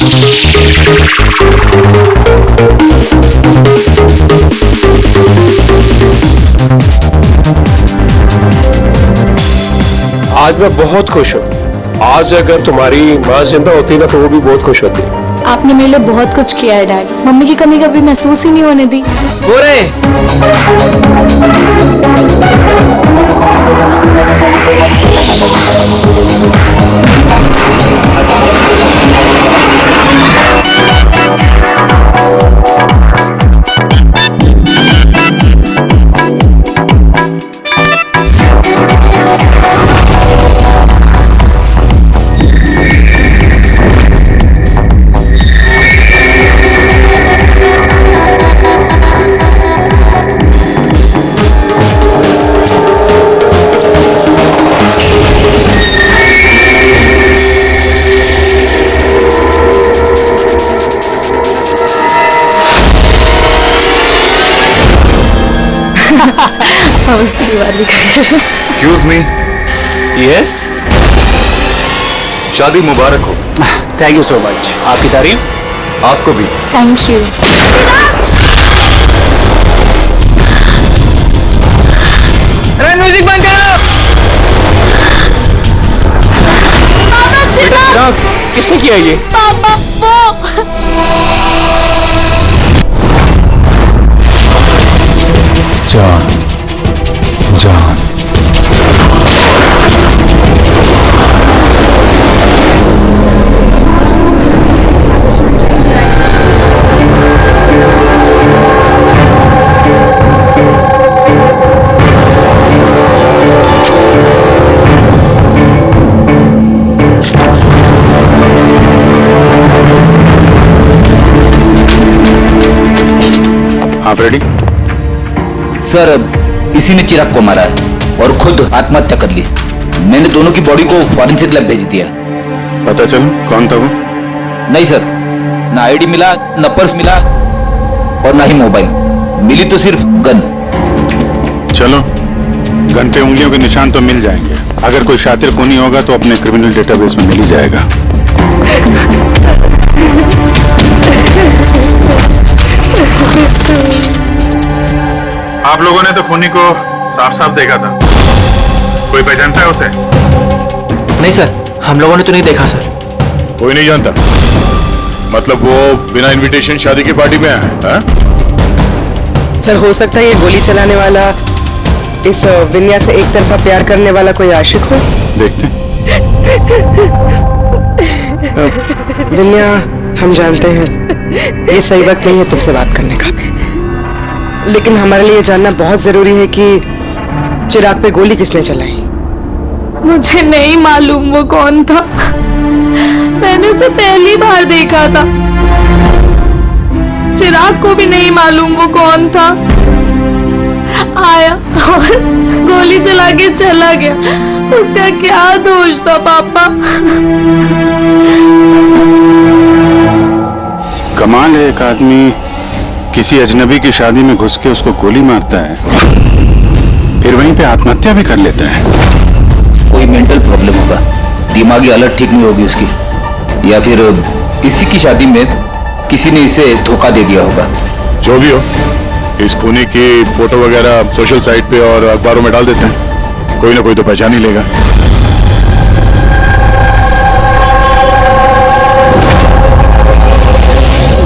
आज मैं बहुत खुश हूँ। आज अगर तुम्हारी माँ जिंदा होती ना तो वो भी बहुत खुश होती। आपने मेरे लिए बहुत कुछ किया है डैड। मम्मी की कमी कभी महसूस ही नहीं होने दी। बोरे एक्सक्यूज मी। यस, शादी मुबारक हो। Thank you so much. आपकी तारीफ। आपको भी। Thank you. अरे म्यूजिक बंद करो। किसने किया ये? पापा वो जान जान आप रेडी? सर इसी ने चिराग को मारा है और खुद आत्महत्या कर ली। मैंने दोनों की बॉडी को फॉरेंसिक लैब भेज दिया। पता चलो कौन था वो? नहीं सर, ना आईडी मिला, ना पर्स मिला और ना ही मोबाइल मिली, तो सिर्फ गन। चलो, गन पे उंगलियों के निशान तो मिल जाएंगे। अगर कोई शातिर खूनी होगा तो अपने क्रिमिनल डेटाबेस में मिल ही जाएगा। आप लोगों ने तो खूनी को साफ साफ देखा था। कोई पहचानता है उसे? नहीं सर, हम लोगों ने तो नहीं देखा सर। कोई नहीं जानता? मतलब वो बिना इनविटेशन शादी की पार्टी में आया है? सर हो सकता है ये गोली चलाने वाला इस विन्या से एक तरफा प्यार करने वाला कोई आशिक हो। देखते विन्या, हम जानते हैं ये सही वक्त नहीं है तुमसे बात करने का, लेकिन हमारे लिए जानना बहुत जरूरी है कि चिराग पे गोली किसने चलाई। मुझे नहीं मालूम वो कौन था। मैंने उसे पहली बार देखा था। चिराग को भी नहीं मालूम वो कौन था। आया और गोली चला के चला गया। उसका क्या दोष था पापा? कमाल है, एक आदमी किसी अजनबी की शादी में घुस के उसको गोली मारता है, फिर वहीं पे आत्महत्या भी कर लेता है। कोई मेंटल प्रॉब्लम होगा, दिमागी हालत ठीक नहीं होगी उसकी, या फिर किसी की शादी में किसी ने इसे धोखा दे दिया होगा। जो भी हो, इस खूनी की फोटो वगैरह सोशल साइट पे और अखबारों में डाल देते हैं, कोई ना कोई तो पहचान ही लेगा।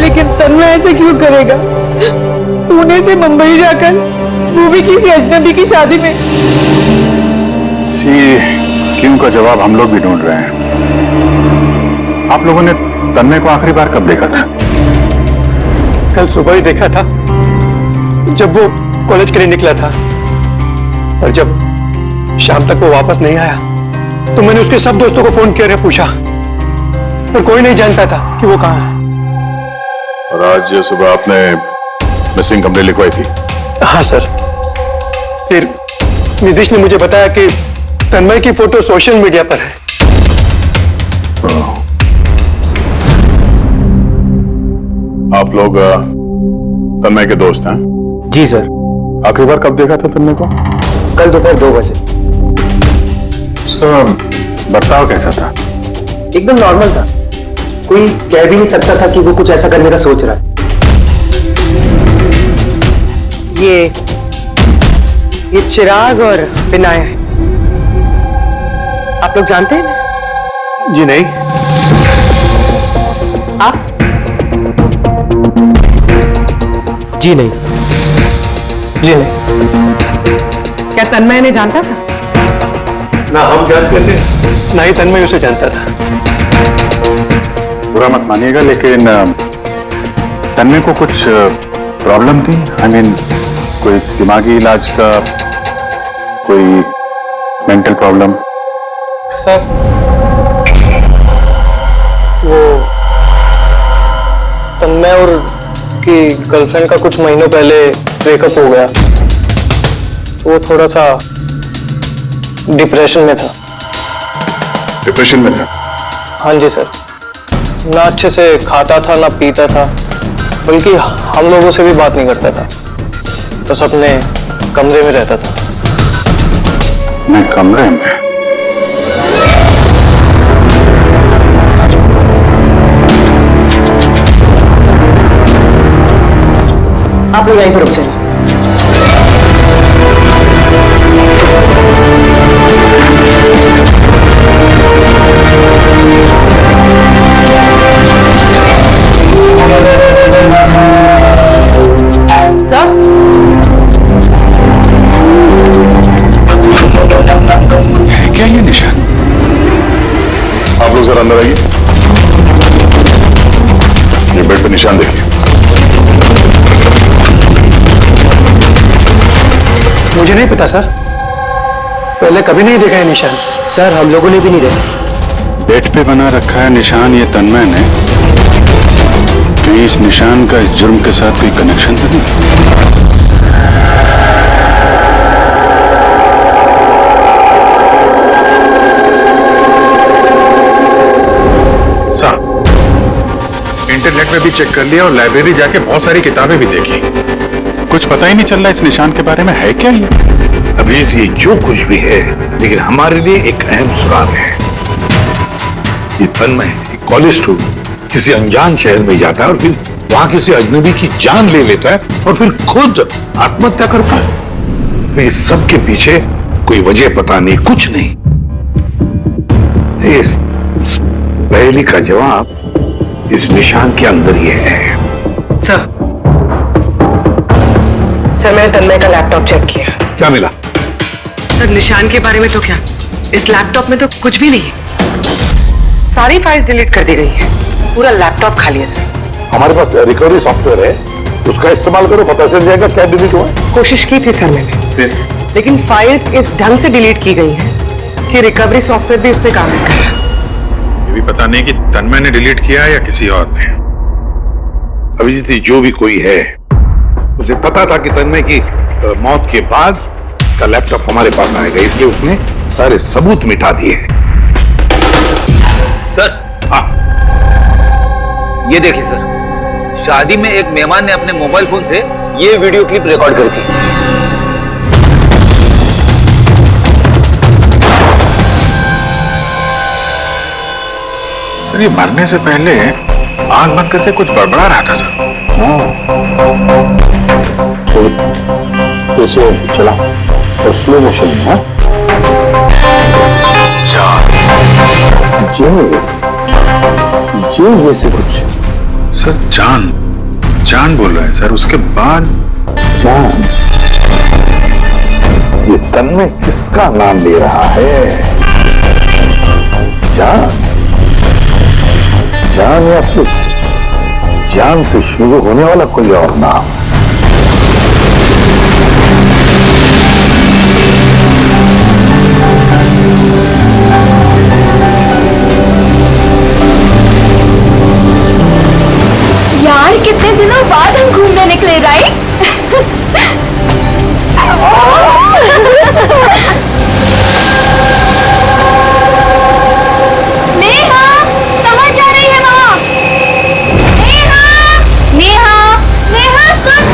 लेकिन तन्मय ऐसे क्यों करेगा? पुणे से मुंबई जाकर, वो भी किसी अजनबी की शादी में। सी क्यों का जवाब हम लोग भी ढूंढ रहे हैं। आप लोगों ने तन्मय को आखिरी बार कब देखा था? कल सुबह ही देखा था, जब वो कॉलेज के लिए निकला था। और जब शाम तक वो वापस नहीं आया तो मैंने उसके सब दोस्तों को फोन किया, पूछा, पर कोई नहीं जानता था कि वो कहाँ है। और आज सुबह आपने मिसिंग कंप्लेंट लिखवाई थी? हाँ सर। फिर नितिश ने मुझे बताया कि तन्मय की फोटो सोशल मीडिया पर है। आप लोग तन्मय के दोस्त हैं? जी सर। आखिरी बार कब देखा था तन्मय को? कल दोपहर 2 बजे। उसका बर्ताव कैसा था? एकदम नॉर्मल था। कोई कह भी नहीं सकता था कि वो कुछ ऐसा करने का सोच रहा है। ये चिराग और विनायक है। आप लोग जानते हैं ना? जी नहीं। आप? जी नहीं। जी नहीं। क्या तन्मय ने जानता था? ना हम जानते थे, ना ही तन्मय उसे जानता था। बुरा मत मानिएगा, लेकिन तन्मय को कुछ प्रॉब्लम थी। आई मीन कोई दिमागी इलाज का, कोई मेंटल प्रॉब्लम। सर वो तन्मय और की गर्लफ्रेंड का कुछ महीनों पहले ब्रेकअप हो गया। वो थोड़ा सा डिप्रेशन में था। डिप्रेशन में था? हाँ जी सर। ना अच्छे से खाता था ना पीता था, बल्कि हम लोगों से भी बात नहीं करता था, बस अपने कमरे में रहता था। मैं कमरे में? आप लोग यहीं पर रुक जाइए। है क्या ये निशान? आप लोग जरा अंदर आइए। ये बेड पे निशान देखिए। मुझे नहीं पता सर, पहले कभी नहीं देखा है निशान। सर हम लोगों ने भी नहीं देखा। बेड पे बना रखा है निशान ये तन्मय ने। कहीं इस निशान का इस जुर्म के साथ कोई कनेक्शन तो नहीं? इंटरनेट में भी चेक कर लिया और लाइब्रेरी जाके बहुत सारी किताबें भी देखी। कुछ पता ही नहीं चल रहा इस निशान के बारे में। है क्या ये? अभी ये जो कुछ भी है, लेकिन हमारे लिए एक अहम सुराग है। ये तन्मय एक कॉलेज स्टूडेंट किसी अनजान शहर में जाता है और फिर वहां किसी अजनबी की जान ले लेता है और फिर खुद आत्महत्या करता है। तो इस सब के पीछे कोई वजह पता नहीं, कुछ नहीं। इस पहेली का जवाब इस निशान के अंदर ही है। सर मैंने तन्मय का लैपटॉप चेक किया। क्या मिला? सर निशान के बारे में तो क्या, इस लैपटॉप में तो कुछ भी नहीं है। सारी फाइल्स डिलीट कर दी गई है, पूरा लैपटॉप खाली है सर। हमारे पास रिकवरी सॉफ्टवेयर है, उसका इस्तेमाल करो, पता चल जाएगा क्या डिलीट हुआ। कोशिश की थी सर मैंने, लेकिन फाइल्स इस ढंग से डिलीट की गई हैं कि रिकवरी सॉफ्टवेयर भी उस पर काम नहीं कर रहा। ये भी पता नहीं कि तन्मय ने डिलीट किया है या किसी और ने। अभिजीत जो भी कोई है, उसे पता था कि तन्मय की मौत के बाद उसका लैपटॉप हमारे पास आएगा, इसलिए उसने सारे सबूत मिटा दिए। सर हाँ, ये देखिए सर, शादी में एक मेहमान ने अपने मोबाइल फोन से ये वीडियो क्लिप रिकॉर्ड करी थी। सर ये मरने से पहले आंख बंद करके कुछ बड़बड़ा रहा था सर। तो इसे चला और स्लो मोशन में। हाँ? जे जैसे कुछ। सर जान जान बोल रहा है सर, उसके बाद जान। ये तन्मय किसका नाम ले रहा है? जान? जान या फिर जान से शुरू होने वाला कोई और नाम? यार कितने दिनों बाद हम घूमने निकले, राइट? नेहा, कहाँ जा रही है माँ? नेहा, नेहा, नेहा सुन।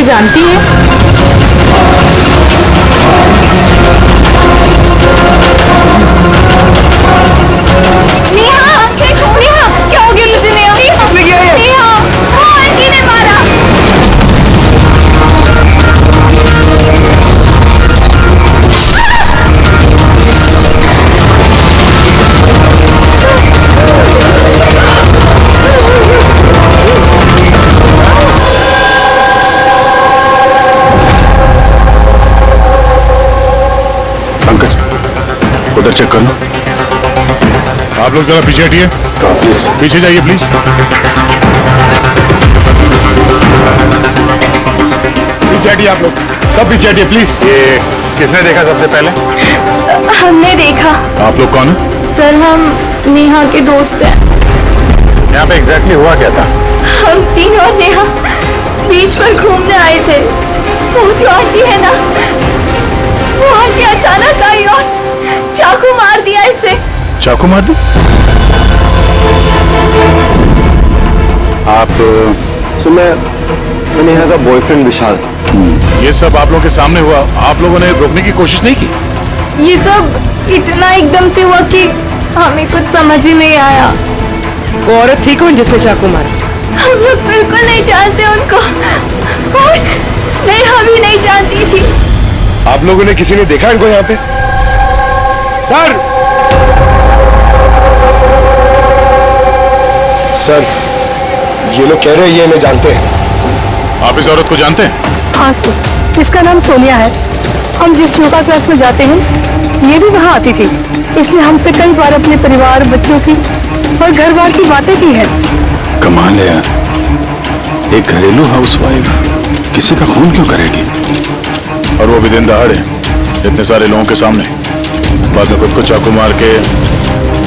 जानती हैं? नेहा, नेहा, क्या हो गया तुझे नेहा? नेहा, हाँ, आंटी ने मारा। पंकज उधर चेक कर लो। आप लोग जरा पीछे हटिए, तो प्लीज पीछे जाइए प्लीज। पीछे हटिए आप लोग, सब पीछे हटिए प्लीज। ये किसने देखा सबसे पहले? हमने देखा। आप लोग कौन है? सर, हम नेहा के दोस्त हैं। यहाँ पे एग्जैक्टली हुआ क्या था? हम तीनों और नेहा बीच पर घूमने आए थे। वो जो आंटी है ना, वो आंटी अचानक आई और चाकू मार दिया इसे। चाकू मार दी? आप मैं नेहा का बॉयफ्रेंड विशाल। ये सब आप लोगों के सामने हुआ, आप लोगों ने रोकने की कोशिश नहीं की? ये सब इतना एकदम से हुआ कि हमें कुछ समझ ही नहीं आया। वो औरत थी कौन जिसने चाकू मारा? हम लोग बिल्कुल नहीं जानते उनको, और नेहा भी नहीं जानती थी। आप लोगों ने किसी ने देखा इनको यहाँ पे? सर, सर, ये लोग कह रहे हैं ये इन्हें जानते हैं। आप इस औरत को जानते हैं? हाँ सर, इसका नाम सोनिया है। हम जिस योगा क्लास में जाते हैं, ये भी वहाँ आती थी। इसने हमसे कई बार अपने परिवार, बच्चों की और घर बार की बातें की है। कमाल है यार, एक घरेलू हाउसवाइफ किसी का खून क्यों करेगी? और वो भी दिन दहाड़े, इतने सारे लोगों के सामने, बाद में खुद को चाकू मार के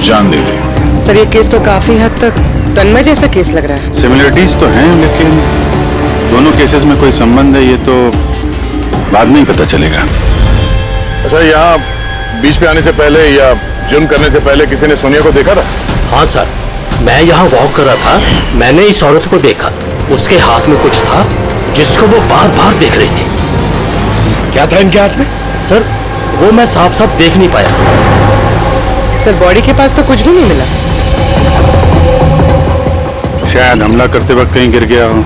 जान दे ली। सर, ये केस तो काफी हद तक तन्मय जैसा केस लग रहा है। सिमिलरिटीज तो हैं, लेकिन दोनों केसेस में कोई संबंध है ये तो बाद में ही पता चलेगा। अच्छा, यहाँ बीच पे आने से पहले या जिम करने से पहले किसी ने सोनिया को देखा था? हाँ सर, मैं यहाँ वॉक कर रहा था, मैंने इस औरत को देखा। उसके हाथ में कुछ था जिसको वो बार बार देख रही थी। क्या था इनके हाथ में? सर, वो मैं साफ साफ देख नहीं पाया। सर, बॉडी के पास तो कुछ भी नहीं मिला। शायद हमला करते वक्त कहीं गिर गया हो,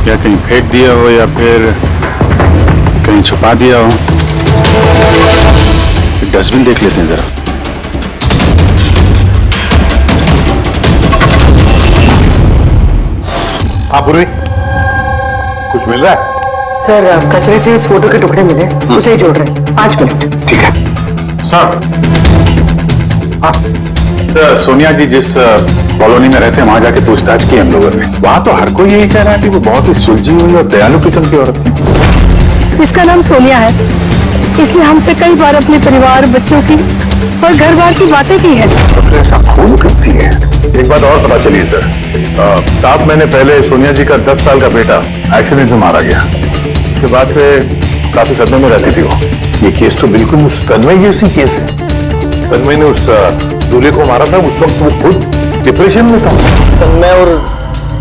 या कहीं फेंक दिया हो, या फिर कहीं छुपा दिया हो। डस्टबिन देख लेते हैं जरा। हाँ पूर्वी, कुछ मिल रहा है? सर, कचरे से इस फोटो के टुकड़े मिले, उसे ही जोड़ रहे हैं। 5 मिनट। ठीक है सर। हाँ सर, सोनिया जी जिस कॉलोनी में रहते हैं वहां जाके पूछताछ की हम लोगों ने। वहां तो हर कोई यही कह रहा है कि वो बहुत ही सुलझी हुई और दयालु किस्म की औरत थी। इसका नाम सोनिया है। इसने हमसे कई बार अपने परिवार, बच्चों की और घर बार की बातें की है। तो ऐसा खून करती है। एक बात और पता चली सर, 7 महीने पहले सोनिया जी का 10 साल का बेटा एक्सीडेंट में मारा गया। उसके बाद से काफी सदमे में रहती थी वो। ये केस तो बिल्कुल उस तन्मय जैसी केस है। तन्मय ने उस दूल्हे को मारा था, उस वक्त वो खुद डिप्रेशन में था। तन्मय और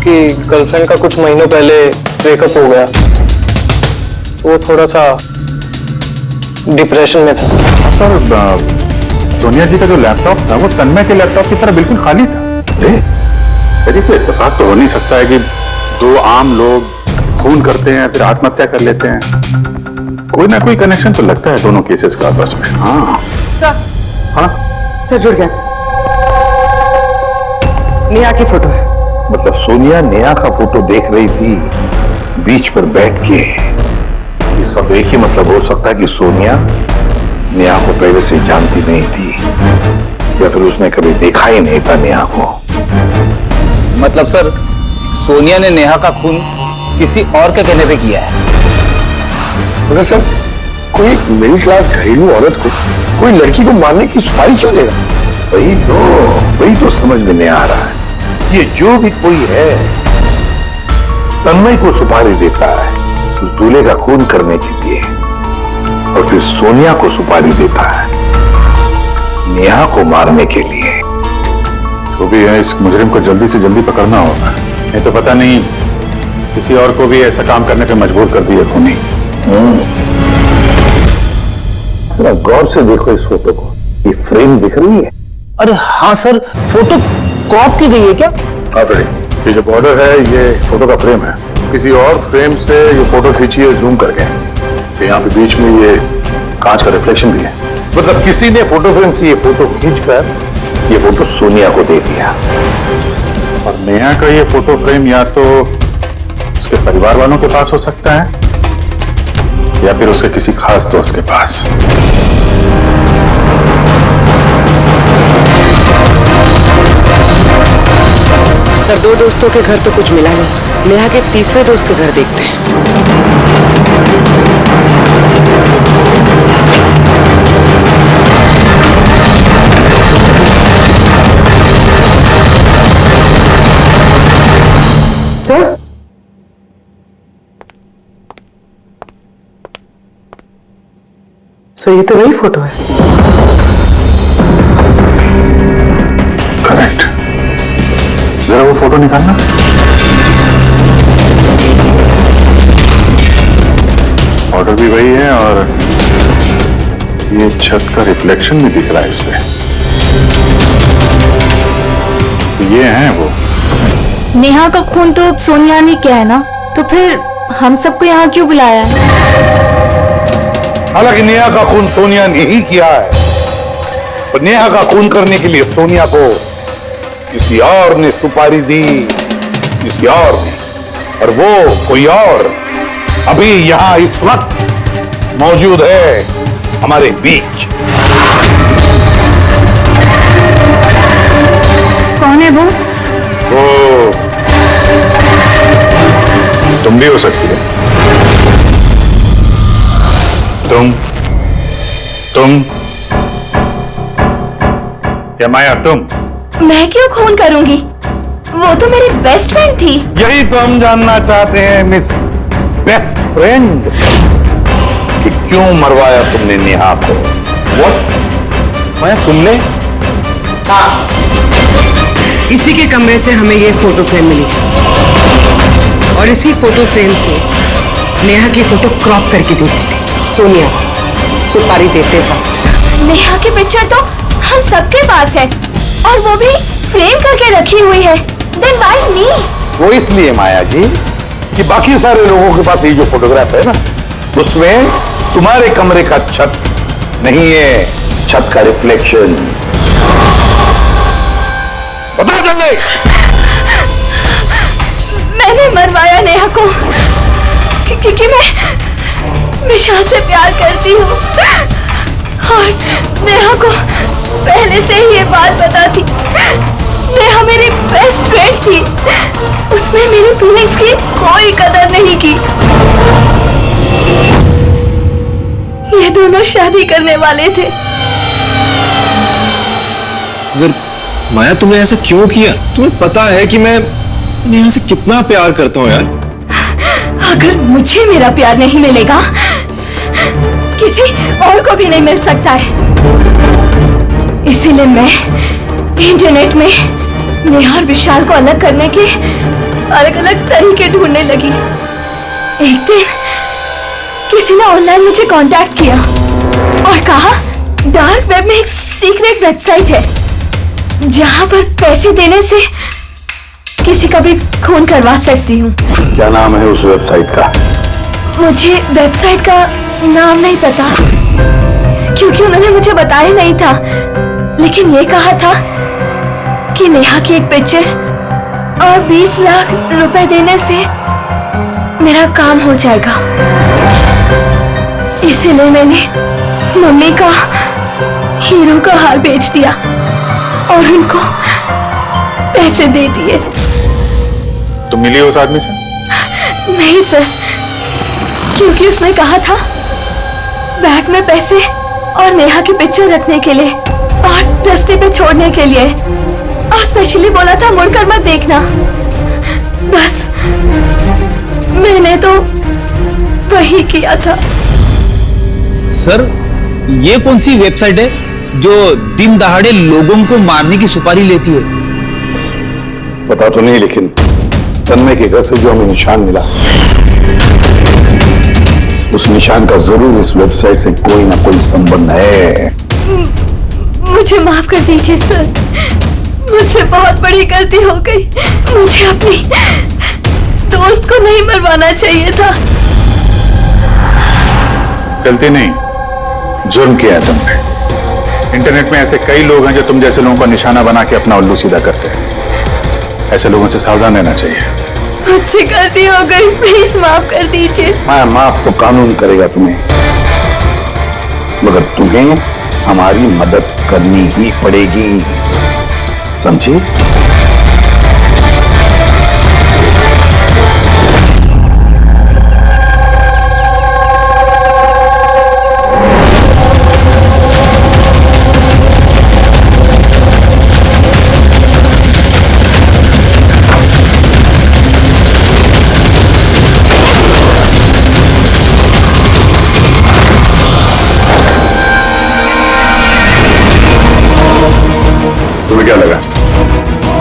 की गर्लफ्रेंड का कुछ महीनों पहले ब्रेकअप हो गया। वो थोड़ा सा डिप्रेशन में था। सर, सोनिया जी का जो लैपटॉप था वो तन्मय के लैपटॉप की तरह बिल्कुल खाली था। सर, ये तो इत्तेफाक तो हो नहीं सकता है कि 2 आम लोग खून करते हैं फिर आत्महत्या कर लेते हैं। कोई ना कोई कनेक्शन तो लगता है दोनों केसेस का आपस में। हाँ सर, हाँ सर जुड़ गया सर। नेहा की फोटो है। मतलब सोनिया नेहा का फोटो देख रही थी बीच पर बैठ के। इसका तो एक ही मतलब हो सकता है कि सोनिया नेहा को पहले से जानती नहीं थी, या फिर उसने कभी देखा ही नहीं था नेहा को। मतलब सर, सोनिया ने नेहा का खून किसी और के कहने पे किया है। मगर सर, कोई मिडिल क्लास घरेलू औरत को कोई लड़की को मारने की सुपारी क्यों देगा? वही तो समझ में नहीं आ रहा है। ये जो भी कोई है तन्मय को सुपारी देता है उस दूल्हे का खून करने के लिए, और फिर सोनिया को सुपारी देता है नेहा को मारने के लिए। जो भी है, इस मुजरिम को जल्दी से जल्दी पकड़ना होगा, नहीं तो पता नहीं किसी और को भी ऐसा काम करने पे मजबूर कर दिए खूनी। जरा गौर से देखो इस फोटो को, ये फ्रेम दिख रही है? अरे हाँ सर, फोटो क्रॉप की गई है क्या? हाँ बेटे, ये जो बॉर्डर है ये फोटो का फ्रेम है। किसी और फ्रेम से ये फोटो खींची है जूम करके। यहाँ पे बीच में ये कांच का रिफ्लेक्शन भी है। मतलब किसी ने फोटो फ्रेम से ये फोटो खींचकर ये फोटो सोनिया को दे दिया। और नेहा का ये फोटो फ्रेम या तो उसके परिवार वालों के पास हो सकता है या फिर उसके किसी खास दोस्त के पास। सर, 2 दोस्तों के घर तो कुछ मिला नहीं। नेहा के तीसरे दोस्त के घर देखते हैं। सर, ये तो वही फोटो है। करेक्ट। जरा वो फोटो निकालना। ऑर्डर भी वही है और ये छत का रिफ्लेक्शन भी दिख रहा है इसमें। ये है वो। नेहा का खून तो सोनिया ने किया है ना, तो फिर हम सबको यहाँ क्यों बुलाया है? हालांकि नेहा का खून सोनिया ने ही किया है, पर नेहा का खून करने के लिए सोनिया को किसी और ने सुपारी दी, किसी और ने, और वो कोई और अभी यहां इस वक्त मौजूद है हमारे बीच। कौन है वो? तुम भी हो सकती है। तुम या माया तुम? मैं क्यों खून करूंगी? वो तो मेरी बेस्ट फ्रेंड थी। यही तो हम जानना चाहते हैं मिस बेस्ट फ्रेंड, कि क्यों मरवाया तुमने नेहा को? What? माया तुमने? हाँ, इसी के कमरे से हमें ये फोटो फ्रेम मिली और इसी फोटो फ्रेम से नेहा की फोटो क्रॉप करके दी गई थी सोनिया को, सुपारी देते वक्त। नेहा की पिक्चर तो हम सबके पास है और वो भी फ्रेम करके रखी हुई है। Then why me? वो इसलिए माया जी कि बाकी सारे लोगों के पास ये जो फोटोग्राफ है ना, उसमें तुम्हारे कमरे का छत नहीं है, छत का रिफ्लेक्शन। बताओ जल्दी। मैंने मरवाया नेहा को क्योंकि मैं विशाल से प्यार करती हूँ और नेहा को पहले से ही ये बात पता थी। नेहा मेरी बेस्ट फ्रेंड थी, उसने मेरी फीलिंग्स की कोई कदर नहीं की। ये दोनों शादी करने वाले थे। अगर माया तुमने ऐसा क्यों किया? तुम्हें पता है कि मैं नेहा से कितना प्यार करता हूँ यार। अगर मुझे मेरा प्यार नहीं मिलेगा, किसी और को भी नहीं मिल सकता है। इसीलिए मैं इंटरनेट में नेहा और विशाल को अलग करने के अलग अलग तरीके ढूंढने लगी। एक दिन किसी ने ऑनलाइन मुझे कांटेक्ट किया और कहा डार्क वेब में एक सीक्रेट वेबसाइट है जहां पर पैसे देने से किसी का भी खून करवा सकती हूँ। क्या नाम है उस वेबसाइट का? मुझे वेबसाइट का नाम नहीं पता क्योंकि उन्होंने मुझे बताया नहीं था, लेकिन ये कहा था कि नेहा की एक पिक्चर और 20 लाख रुपए देने से मेरा काम हो जाएगा। इसीलिए मैंने मम्मी का हीरो का हार बेच दिया और उनको पैसे दे दिए। तुम मिली उस आदमी से? नहीं सर, क्योंकि उसने कहा था बैग में पैसे और नेहा की पिक्चर रखने के लिए और रास्ते पे छोड़ने के लिए, और स्पेशली बोला था मुड़कर मत देखना। बस मैंने तो वही किया था। सर, ये कौन सी वेबसाइट है जो दिन दहाड़े लोगों को मारने की सुपारी लेती है? पता तो नहीं, लेकिन तन्मय के घर से जो हमें निशान मिला, उस निशान का जरूर इस वेबसाइट से कोई ना कोई संबंध है। मुझे माफ कर दीजिए सर, मुझसे बहुत बड़ी गलती हो गई। मुझे अपनी दोस्त को नहीं मरवाना चाहिए था। गलती नहीं, जुर्म किया है तुमने। इंटरनेट में ऐसे कई लोग हैं जो तुम जैसे लोगों का निशाना बना के अपना उल्लू सीधा करते हैं। ऐसे लोगों से सावधान रहना चाहिए। मुझसे गलती हो गई, प्लीज माफ कर दीजिए। माफ तो कानून करेगा तुम्हें, मगर तुम्हें हमारी मदद करनी ही पड़ेगी, समझी? तुम्हें क्या लगा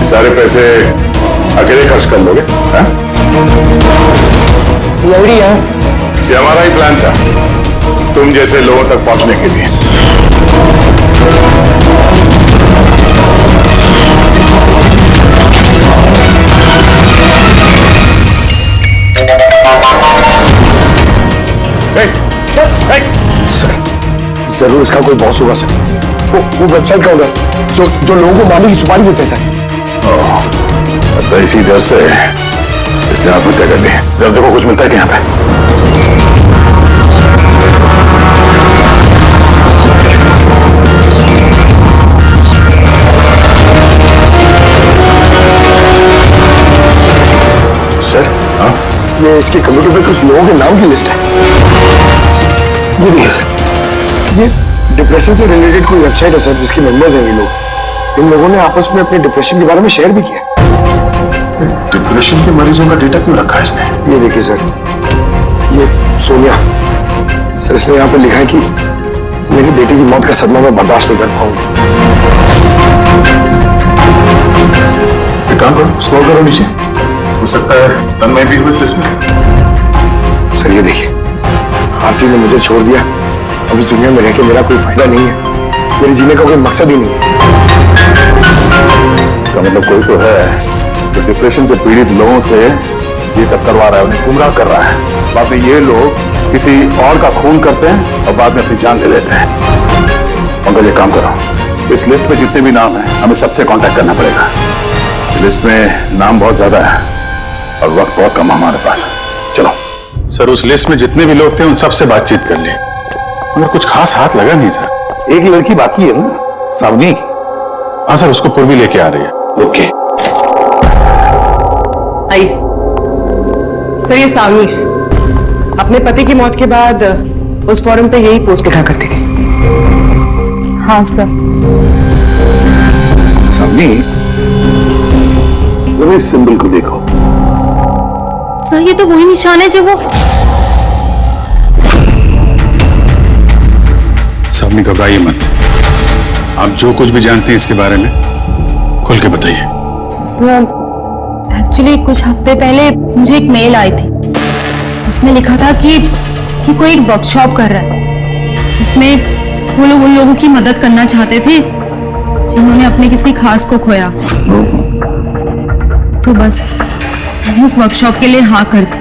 सारे पैसे अकेले खर्च कर लोगे? सीआईडी है। ये हमारा ही प्लान था, तुम जैसे लोगों तक पहुंचने के लिए। सर, जरूर इसका कोई बॉस होगा सर। वो वेबसाइट का होगा जो लोगों को मारने की सुपारी देते हैं सर। तो इसी डर से इसने आत्महत्या कर ली। जरा देखो कुछ मिलता है कि यहाँ पे। सर, हाँ? ये इसके कंप्यूटर पे कुछ लोगों के नाम की लिस्ट है। ये देखिए सर, ये डिप्रेशन से रिलेटेड कोई वेबसाइट है सर, जिसके मेंबर्स हैं ये लोग। इन लोगों ने आपस में अपने डिप्रेशन के बारे में शेयर भी किया। डिप्रेशन के मरीजों का डेटा क्यों रखा है इसने? ये देखिए सर, ये सोनिया सर, इसने यहाँ पे लिखा है कि मेरी बेटी की मौत का सदमा मैं बर्दाश्त नहीं कर पाऊंगी। एक काम करो, स्क्रॉल करो नीचे, हो सकता है तन्मय भी हुई इसमें। सर ये देखिए, आरती ने मुझे छोड़ दिया, अब इस दुनिया में रह के मेरा कोई फायदा नहीं है, मेरे जीने का कोई मकसद ही नहीं है। इसका मतलब कोई तो है जो डिप्रेशन से पीड़ित लोगों से ये सब करवा रहा है, उन्हें गुमराह कर रहा है। बाद में ये लोग किसी और का खून करते हैं और बाद में अपनी जान ले लेते हैं। पंकज एक काम करो, इस लिस्ट में जितने भी नाम हैं हमें सबसे कांटेक्ट करना पड़ेगा। इस लिस्ट में नाम बहुत ज्यादा है और वक्त बहुत कम हमारे पास। चलो सर, उस लिस्ट में जितने भी लोग थे उन सबसे बातचीत कर ली, मगर कुछ खास हाथ लगा नहीं सर। एक लड़की बाकी है ना, सावनी। हाँ सर, उसको पूर्वी लेके आ रही है। ओके। आई सर, ये सावनी अपने पति की मौत के बाद उस फोरम पे यही पोस्ट लिखा करती थी। हाँ सर। सावनी, जरा इस सिंबल को देखो। सर, ये तो वही निशान है जो वो। सावनी घबराइए मत, आप जो कुछ भी जानते हैं इसके बारे में खुल के बताइए। सर, एक्चुअली कुछ हफ्ते पहले मुझे एक मेल आई थी जिसमें लिखा था कि कोई एक वर्कशॉप कर रहा है जिसमें वो लोग उन लोगों की मदद करना चाहते थे जिन्होंने अपने किसी खास को खोया। तो बस मैंने उस वर्कशॉप के लिए हाँ कर दी।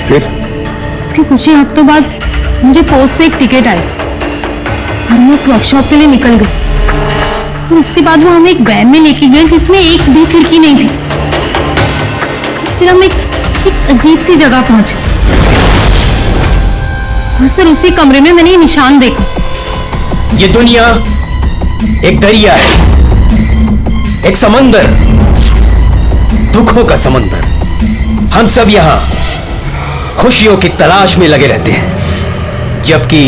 फिर उसके कुछ ही हफ्तों बाद मुझे पोस्ट से एक टिकट आई और मैं उस वर्कशॉप के लिए निकल गई। और उसके बाद वो हमें एक वैन में लेके गए जिसमें एक भी खिड़की नहीं थी। फिर हम एक अजीब सी जगह पहुंचे और सर उसी कमरे में मैंने ये निशान देखा। ये दुनिया एक दरिया है, एक समंदर, दुखों का समंदर। हम सब यहाँ खुशियों की तलाश में लगे रहते हैं, जबकि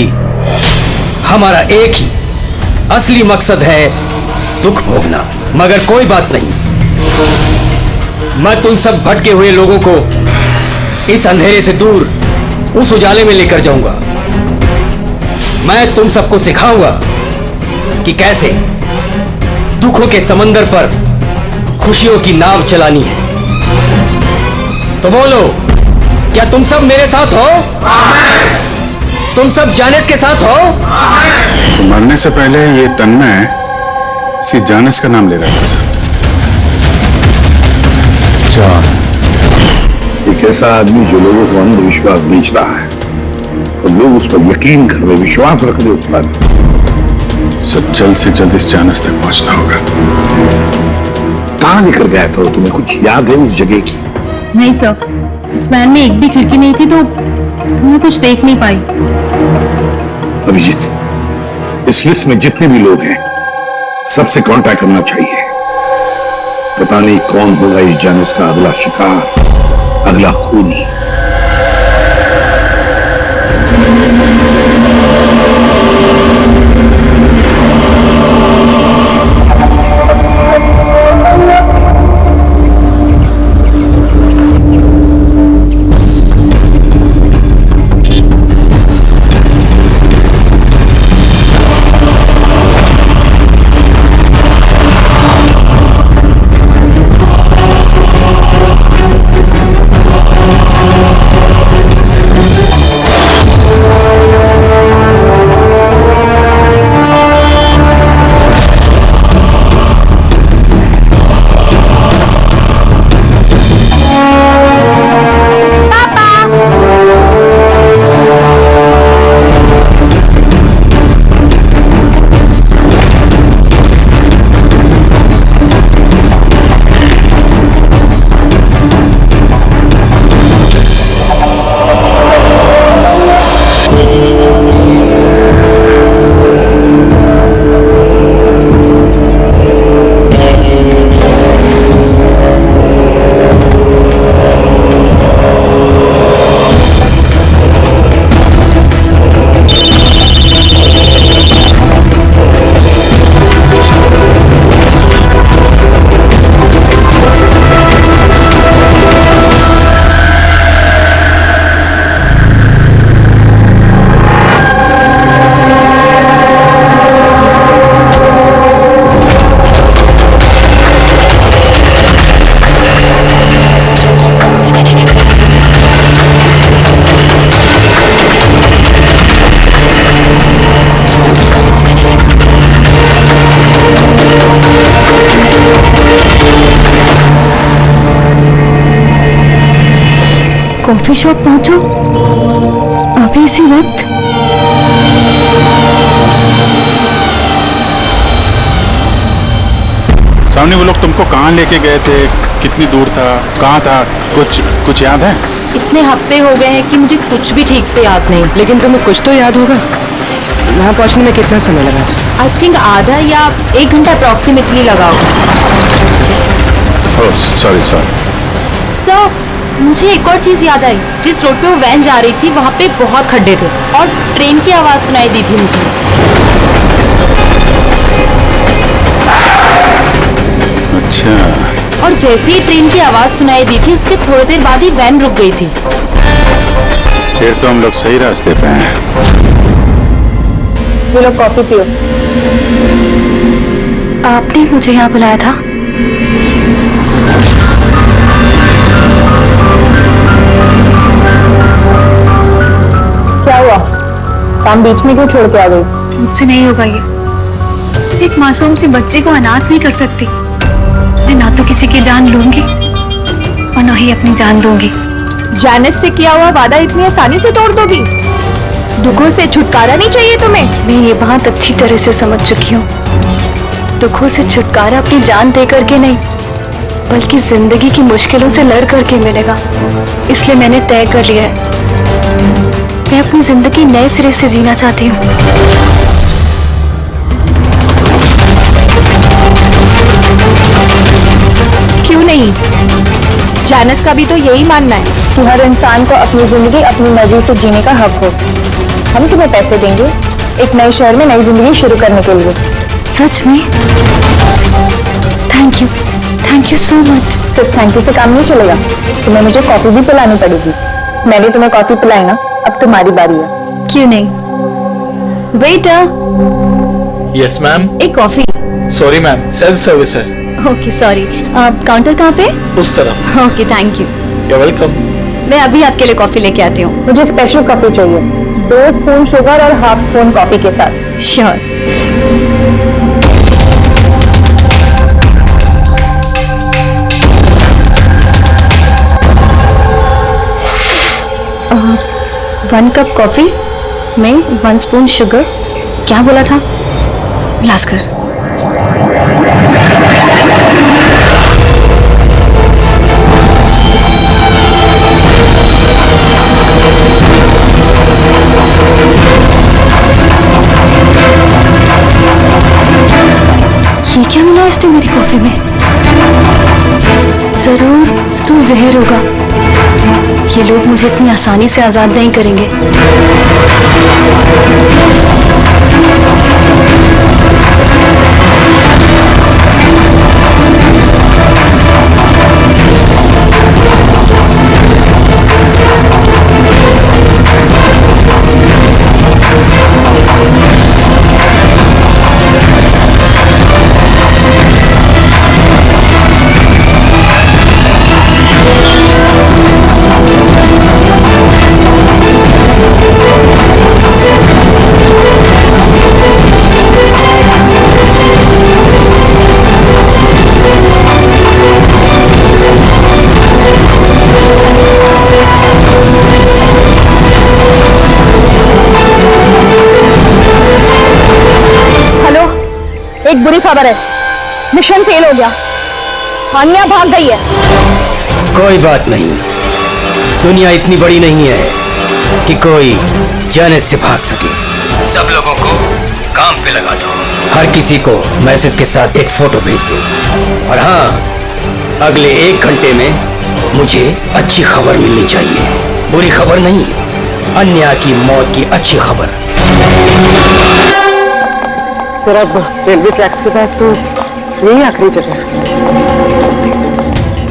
हमारा एक ही असली मकसद है दुख भोगना। मगर कोई बात नहीं, मैं तुम सब भटके हुए लोगों को इस अंधेरे से दूर उस उजाले में लेकर जाऊंगा। मैं तुम सबको सिखाऊंगा कि कैसे दुखों के समंदर पर खुशियों की नाव चलानी है। तो बोलो, क्या तुम सब मेरे साथ हो? तुम सब जानिस के साथ हो? तो मरने से पहले ये तन्मय इसी जानिस का नाम ले रहा था सर। जान, एक ऐसा आदमी जो लोगों को अंधविश्वास बेच रहा है और लोग उस पर यकीन कर रहे, विश्वास रख रहे उस पर। सर जल्द से जल्द इस जानिस तक पहुंचना होगा। कहां लेकर गया था? तुम्हें कुछ याद है उस जगह की? नहीं सर, उस वैन में एक भी खिड़की नहीं थी तो मैं कुछ देख नहीं पाई। अभिजीत, इस लिस्ट में जितने भी लोग हैं सबसे कांटेक्ट करना चाहिए। पता नहीं कौन होगा इस जानिस का अगला शिकार, अगला खूनी। कॉफी शॉप पहुंचो अभी इसी वक्त? सामने वो लोग तुमको कहाँ लेके गए थे, कितनी दूर था, कहाँ था, कुछ याद है? इतने हफ्ते हो गए हैं कि मुझे कुछ भी ठीक से याद नहीं। लेकिन तुम्हें कुछ तो याद होगा। वहाँ पहुँचने में कितना समय लगा था? आई थिंक आधा या 1 घंटा अप्रॉक्सीमेटली लगा होगा। सॉरी। सर, मुझे एक और चीज याद आई। जिस रोड पे वो वैन जा रही थी वहाँ पे बहुत खड्डे थे और ट्रेन की आवाज सुनाई दी थी मुझे। अच्छा। और जैसे ही ट्रेन की आवाज सुनाई दी थी उसके थोड़ी देर बाद ही वैन रुक गई थी। फिर तो हम लोग सही रास्ते पे हैं। ये लो कॉफी पियो। आपने मुझे यहाँ बुलाया था? क्या हुआ? काम बीच में क्यों छोड़ के आ गई? मुझसे नहीं होगा ये। एक मासूम सी बच्ची को अनाथ नहीं कर सकती। मैं ना तो किसी की जान लूंगी और ना ही अपनी जान दूंगी। जानिस से किया हुआ वादा इतनी आसानी से तोड़ दोगी? दुखों से छुटकारा नहीं चाहिए तुम्हें? मैं ये बहुत अच्छी तरह से समझ चुकी हूँ। दुखों से छुटकारा अपनी जान दे करके नहीं, बल्कि जिंदगी की मुश्किलों से लड़ करके मिलेगा। इसलिए मैंने तय कर लिया है, मैं अपनी जिंदगी नए सिरे से जीना चाहती हूँ। क्यों नहीं? जानिस का भी तो यही मानना है कि हर इंसान को अपनी जिंदगी अपनी मर्जी से जीने का हक हो। हम तुम्हें पैसे देंगे एक नए शहर में नई जिंदगी शुरू करने के लिए। सच में? Thank you so much. सिर्फ थैंक यू से काम नहीं चलेगा, तुम्हें मुझे कॉफी भी पिलानी पड़ेगी। मैंने तुम्हें कॉफी पिलाई ना, अब तुम्हारी बारी है। क्यों नहीं? वेटर। Yes ma'am. एक coffee. Sorry ma'am, self service है। Okay sorry. काउंटर कहाँ पे? उस तरफ। Okay thank you. You're welcome. मैं अभी आपके लिए कॉफी लेके आती हूँ। मुझे स्पेशल कॉफी चाहिए, 2 स्पून शुगर और हाफ स्पून कॉफी के साथ। श्योर। वन कप कॉफी में 1 स्पून शुगर। क्या बोला था? भास्कर। ये क्या मिला इसने मेरी कॉफी में? जरूर तू जहर होगा। ये लोग मुझे इतनी आसानी से आजाद नहीं करेंगे। एक बुरी खबर है, मिशन फेल हो गया। हान्या भाग गई है। कोई बात नहीं, दुनिया इतनी बड़ी नहीं है कि कोई जाने से भाग सके। सब लोगों को काम पे लगा दो। हर किसी को मैसेज के साथ एक फोटो भेज दो। और हाँ, अगले 1 घंटे में मुझे अच्छी खबर मिलनी चाहिए। बुरी खबर नहीं, अन्या की मौत की अच्छी खबर। सर, अब रेलवे ट्रैक्स के पास तो यही आखिरी जगह है।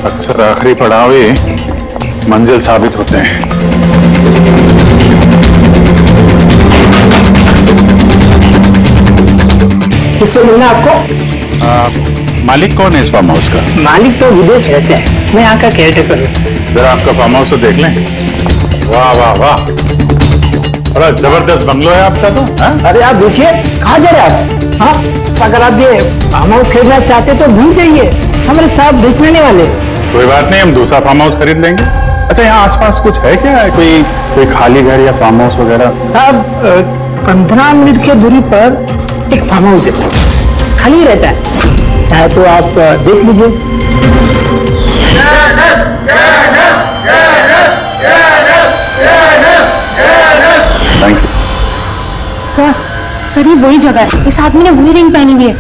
अक्सर आखिरी पड़ाव ही मंजिल साबित होते हैं। किससे मिलना आपको? मालिक कौन है इस फार्म हाउस का? मालिक तो विदेश रहते हैं, मैं यहाँ का केयरटेकर हूँ। जरा आपका फार्म हाउस तो देख लें। वाह वाह वाह, बड़ा जबरदस्त बंगलो है आपका तो। अरे आप देखिए, कहाँ जा रहे हैं आप? हाँ, अगर आप ये फार्म हाउस खरीदना चाहते तो भूल जाइए, हमारे साहब बेचने वाले। कोई बात नहीं, हम दूसरा फार्म हाउस खरीद लेंगे। अच्छा, यहाँ आसपास कुछ है क्या? कोई खाली घर या फार्म हाउस वगैरह? साहब, 15 मिनट की दूरी पर एक फार्म हाउस है, खाली रहता है, चाहे तो आप देख लीजिए। Thank you. सर ये वही जगह है। इस आदमी ने वही रिंग पहनी हुई है।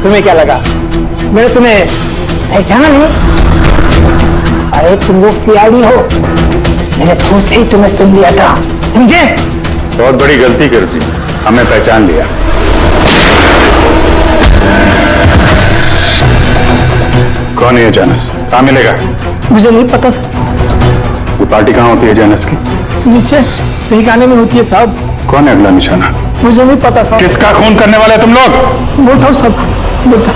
तुम्हें क्या लगा मैंने तुम्हें पहचाना नहीं? अरे तुम लोग सीआईडी हो, मैंने खुद से ही तुम्हें सुन लिया था, समझे? बहुत बड़ी गलती कर दी, हमें पहचान लिया। कौन है ये जानस? कहाँ मिलेगा? मुझे नहीं पता सर। ये पार्टी कहाँ होती है जानस की? नीचे ठिकाने में होती है साहब। कौन है अगला निशाना? मुझे नहीं पता साहब। किसका खून करने वाले तुम लोग? बोलता हूँ साहब, बोलता।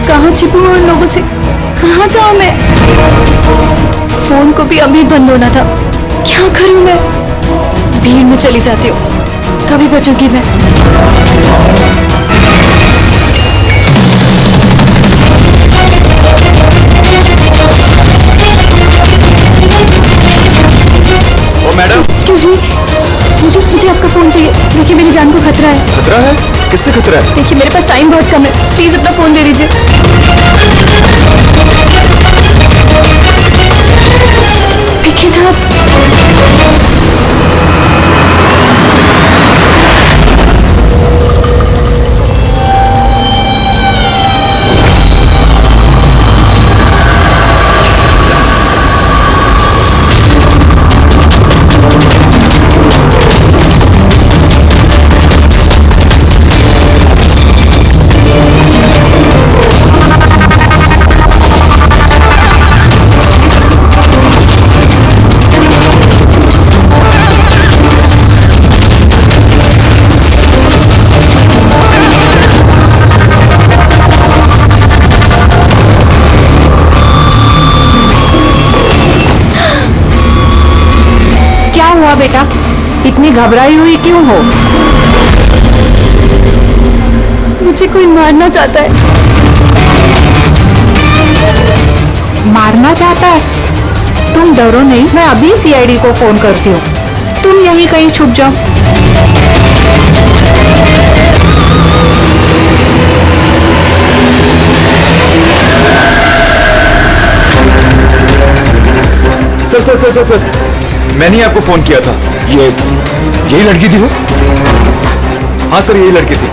कहाँ छिपूं उन लोगों से? कहाँ जाऊं मैं? फोन को भी अभी बंद होना था। क्या करूं मैं? भीड़ में चली जाती हूँ, तभी बचूंगी मैं। ओ मैडम, एक्सक्यूज मी, मुझे आपका फोन चाहिए। देखिए मेरी जान को खतरा है। खतरा है? किससे खतरा है? देखिए मेरे पास टाइम बहुत कम है, प्लीज अपना फोन दे दीजिए। देखिए ना आप। बेटा, इतनी घबराई हुई क्यों हो? मुझे कोई मारना चाहता है। मारना चाहता है? तुम डरो नहीं, मैं अभी सीआईडी को फोन करती हूँ। तुम यहीं कहीं छुप जाओ। सर, मैंने ही आपको फोन किया था। यही लड़की थी वो? हाँ सर, यही लड़की थी।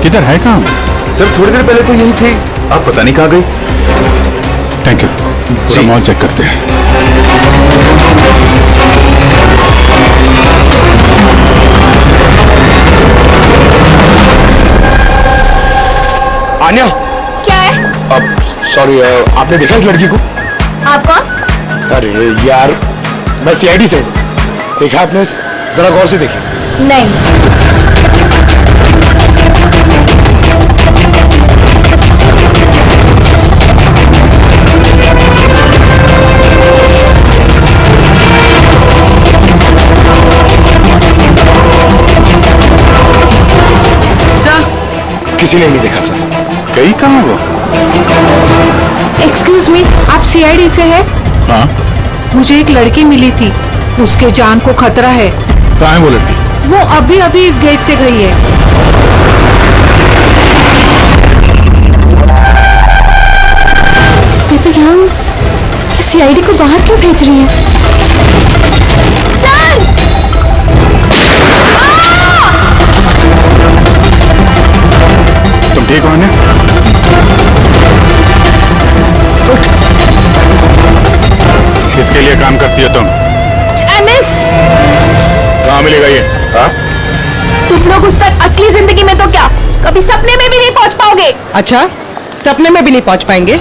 किधर है कहाँ? सर थोड़ी देर पहले तो यही थी, आप पता नहीं कहाँ गई। Thank you. पूरा मॉल चेक करते हैं। आन्या, क्या है? अब सॉरी, आपने देखा इस लड़की को? आप कौन? अरे यार, मैं सीआईडी से हूं। देखा आपने? जरा गौर से देखिए। नहीं। किसी ने नहीं देखा सर। गई कहाँ वो? एक्सक्यूज मी, आप सीआईडी से है? हाँ। मुझे एक लड़की मिली थी, उसके जान को खतरा है। कहाँ है वो लड़की? वो अभी इस गेट से गई है। ये तो यहाँ सीआईडी को बाहर क्यों भेज रही है? सर! तुम ठीक हो ना? किसके लिए काम करती हो तुम? एमएस! कहाँ मिलेगा ये? हाँ? तुम लोग उस तक असली जिंदगी में तो क्या, कभी सपने में भी नहीं पहुंच पाओगे। अच्छा, सपने में भी नहीं पहुंच पाएंगे?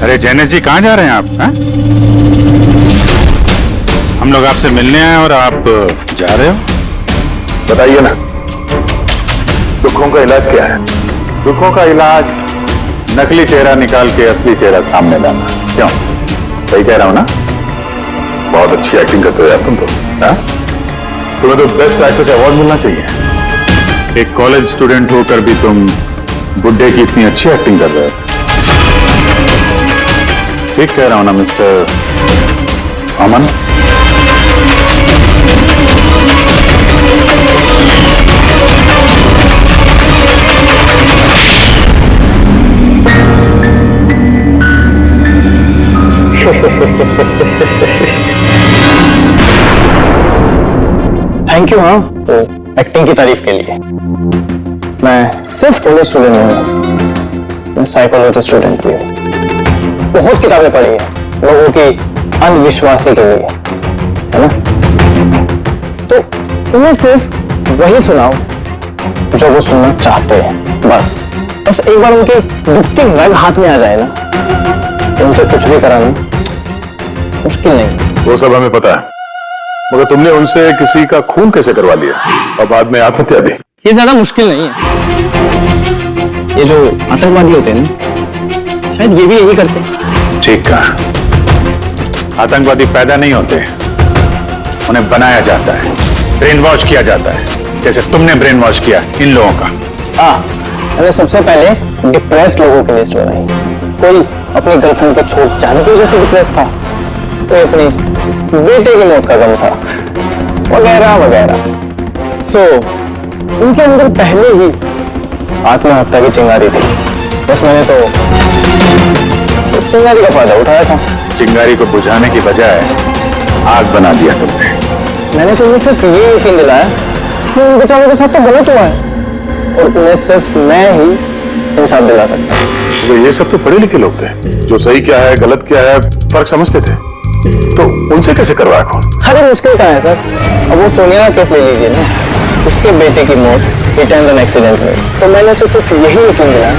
अरे जैनेश जी, कहाँ जा रहे हैं आप? हा? हम लोग आपसे मिलने आए और आप जा रहे हो? बताइए ना, दुखों का इलाज क्या है? दुखों का इलाज नकली चेहरा निकाल के असली चेहरा सामने लाना। क्यों, सही कह रहा हूं ना? बहुत अच्छी एक्टिंग करते हो यार तुम तो। हाँ? तुम्हें तो बेस्ट एक्ट्रेस अवार्ड मिलना चाहिए। एक कॉलेज स्टूडेंट होकर भी तुम बुड्ढे की इतनी अच्छी एक्टिंग कर रहे हो। ठीक कह रहा हूं ना मिस्टर अमन? Thank you. हाँ, तो एक्टिंग की तारीफ के लिए। मैं सिर्फ कॉलेज स्टूडेंट नहीं हूँ, मैं साइकोलॉजी स्टूडेंट भी हूँ। बहुत किताबें पढ़ी हैं लोगों की अंधविश्वासी के लिए, है ना? तो तुम्हें सिर्फ वही सुनाओ जो वो सुनना चाहते हैं। बस एक बार उनके दुखती रग हाथ में आ जाए ना, तो उनसे कुछ भी कराना मुश्किल नहीं। वो सब हमें पता है, मगर तुमने उनसे किसी का खून कैसे करवा लिया और बाद में आत्महत्या दी? ये ज्यादा मुश्किल नहीं है। ये जो आतंकवादी होते हैं ना, शायद ये भी यही करते हैं। ठीक कहा। आतंकवादी पैदा नहीं होते, उन्हें बनाया जाता है, ब्रेन वॉश किया जाता है, जैसे तुमने ब्रेन वॉश किया इन लोगों का। हाँ, मैंने सबसे पहले डिप्रेस्ड लोगों की लिस्ट बनाई। कोई अपनी गर्लफ्रेंड को छोड़ जाने की वजह से डिप्रेस था, कोई अपने बेटे की मौत का गम था, वगैरह वगैरह। सो उनके अंदर पहले ही आत्महत्या की चिंगारी थी। बस मैंने तो उस चिंगारी का फायदा उठाया था। चिंगारी को बुझाने की बजाय आग बना दिया तुमने। मैंने तुम्हें सिर्फ ये यकीन दिलाया कि उन बेचारों के साथ तो गलत हुआ है, और तुम्हें सिर्फ मैं ही इंसाफ दिला सकता हूँ। तो ये सब तो पढ़े लिखे लोग थे, जो सही क्या है गलत क्या है फर्क समझते थे, तो उनसे कैसे करवाया खून? अरे मुश्किल कहाँ है सर? अब वो सोनिया का केस ले लीजिए ना, उसके बेटे की मौत हिट एंड रन एक्सीडेंट में। तो मैंने उसे सिर्फ यही यकीन दिलाया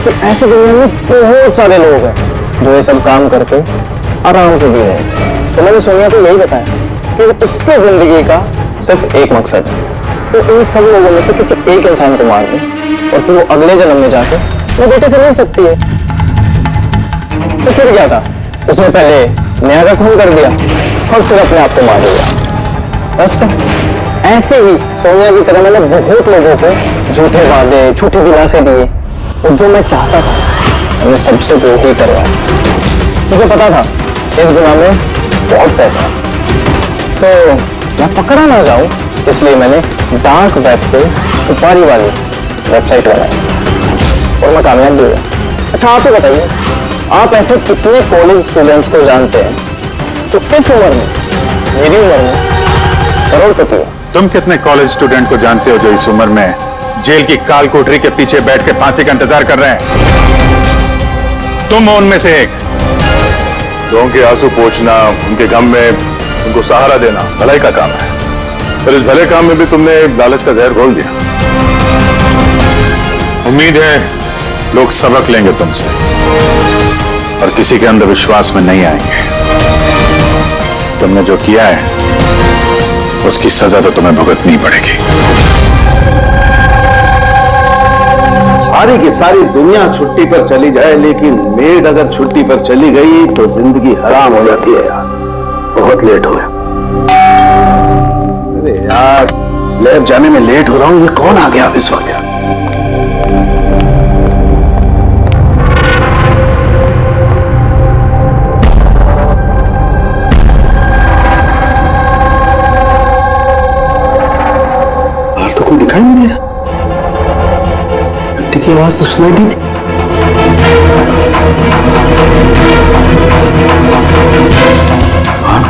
कि ऐसे दुनिया में बहुत सारे लोग हैं जो ये सब काम करके आराम से जी रहे हैं। तो मैंने सोनिया को यही बताया कि उसके जिंदगी का सिर्फ एक मकसद है, तो इन सब लोगों में से किसी एक इंसान को मार दे और फिर वो अगले जन्म में जाके वो बेटे से मिल सकती है। तो फिर क्या था, उसने पहले नेहा का खून कर दिया और फिर अपने आप को मार दिया। बस तो ऐसे ही सोनिया की तरह मैंने बहुत लोगों को झूठे वादे, झूठी दिलासे दिए और जो मैं चाहता था मैंने सबसे वो ही करवाया। मुझे पता था इस गुनाह में बहुत पैसा है, तो मैं पकड़ा ना जाऊं इसलिए मैंने डार्क वेब पे सुपारी वाली वेबसाइट बनाई और मैं कामयाब भी हुआ। अच्छा आप ही बताइए, आप ऐसे कितने कॉलेज स्टूडेंट्स को जानते हैं जो इस उम्र में, मेरी उम्र में करोड़पति हो? तुम कितने कॉलेज स्टूडेंट को जानते हो जो इस उम्र में जेल की काल कोठरी के पीछे बैठ के फांसी का इंतजार कर रहे हैं? तुम हो उनमें से एक। लोगों के आंसू पोंछना, उनके गम में उनको सहारा देना भलाई का काम है, पर इस भले काम में भी तुमने लालच का जहर घोल दिया। उम्मीद है लोग सबक लेंगे तुमसे और किसी के अंधविश्वास में नहीं आएंगे। तुमने जो किया है उसकी सजा तो तुम्हें भुगतनी पड़ेगी। सारी की सारी दुनिया छुट्टी पर चली जाए लेकिन मेड अगर छुट्टी पर चली गई तो जिंदगी हराम हो जाती है यार। बहुत लेट हो गया। अरे यार लैब जाने में लेट हो रहा हूं, ये कौन आ गया इस वक्त यार? बाहर तो कोई दिखाई नहीं दे रहा। घंटे की आवाज तो सुनाई दी थी।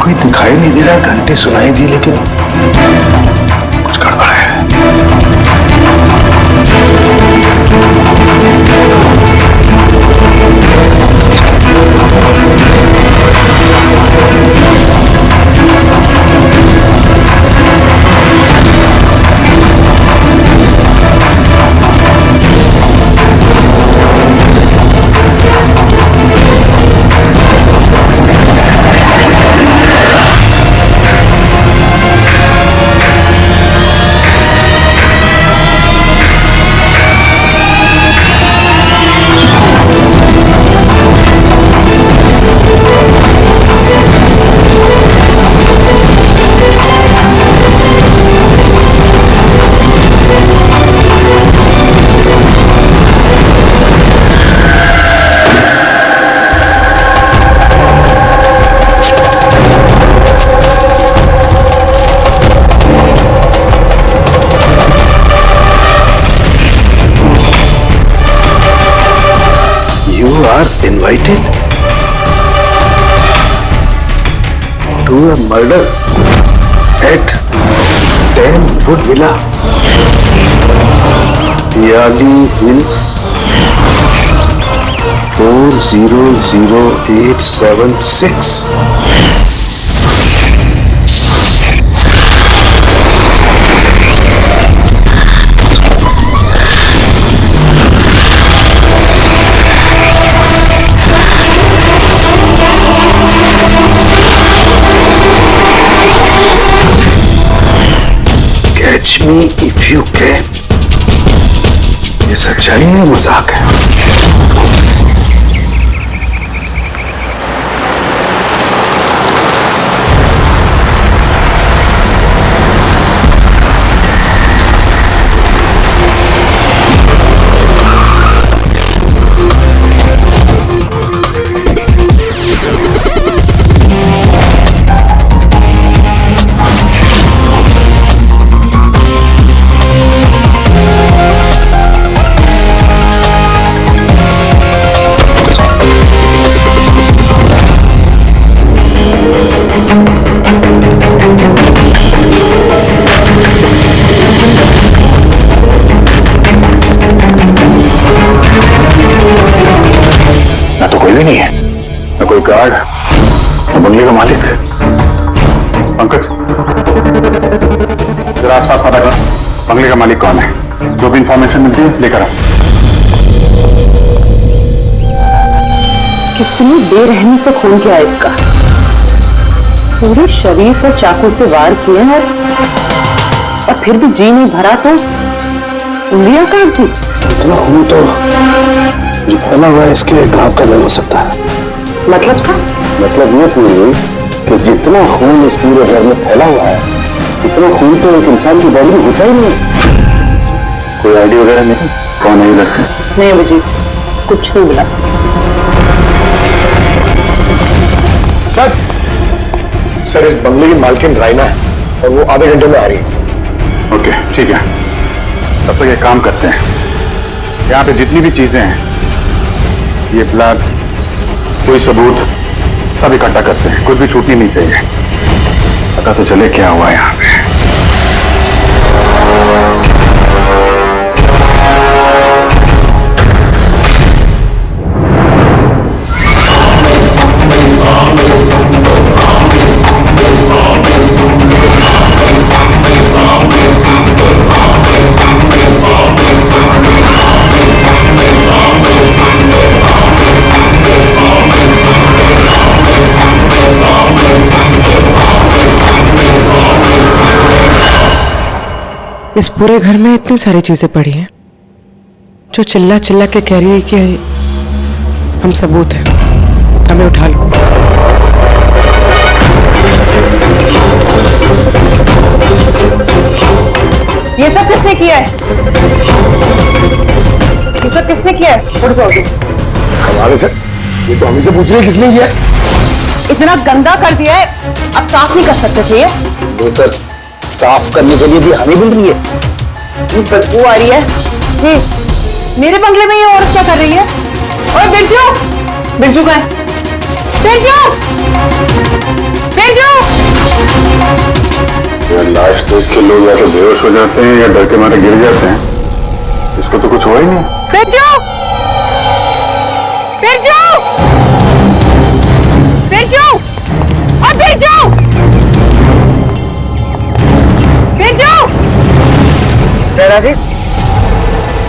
कोई दिखाई नहीं दे रहा, घंटे सुनाई दी लेकिन कुछ गड़बड़ है। Invited to a murder at 10 Wood Villa, Yali Hills, 400876. Catch me if you can. ये सच्चाई है, मजाक है? भी नहीं है, न कोई गार्ड, न बंगले का मालिक। पंकज जरा आसपास पता कर, बंगले का मालिक कौन है? जो भी इंफॉर्मेशन मिलती है लेकर आ। कितनी बेरहमी से खून किया इसका, पूरे शरीर पर चाकू से वार किए और और फिर भी जी नहीं भरा तो उंगलियां काट दी। इतना खून तो जो फैला हुआ है इसके घाव का नहीं हो सकता है। मतलब सर? मतलब ये पूरी कि जितना खून इस पूरे घर में फैला हुआ है इतना खून तो एक इंसान की बॉडी में होता ही नहीं। कोई आइडिया वगैरह नहीं? कौन है ये लड़का? नहीं मुझे कुछ नहीं मिला। सर इस बंगले की मालकिन राइना है और वो आधे घंटे में आ रही है। ओके ठीक है, तब तक एक काम करते हैं, यहाँ पे जितनी भी चीजें हैं, ये ब्लड, कोई सबूत, सब इकट्ठा करते हैं, कुछ भी छूटनी नहीं चाहिए। पता तो चले क्या हुआ यहाँ पे। इस पूरे घर में इतनी सारी चीजें पड़ी हैं जो चिल्ला चिल्ला के कह रही है कि हम सबूत हैं, हमें उठा लो। ये सब किसने किया है? ये सब किसने किया है? थोड़ी सी हमारे से ये तो हमें से पूछ रही है किसने किया? इतना गंदा कर दिया है, अब साफ नहीं कर सकते थे ये? वो सर साफ करने के लिए भी हमें मिल रही है। बदबू आ रही है। मेरे बंगले में ये औरत क्या कर रही है? और बिरजू, बिरजू कहाँ है? बिरजू, बिरजू! लाश देख के लोग या तो बेहोश हो जाते हैं या डर के मारे गिर जाते हैं, इसको तो कुछ हुआ ही नहीं। बिरजू, बिरजू, बिरजू, और बिरजू, बिरजू! दादा जी,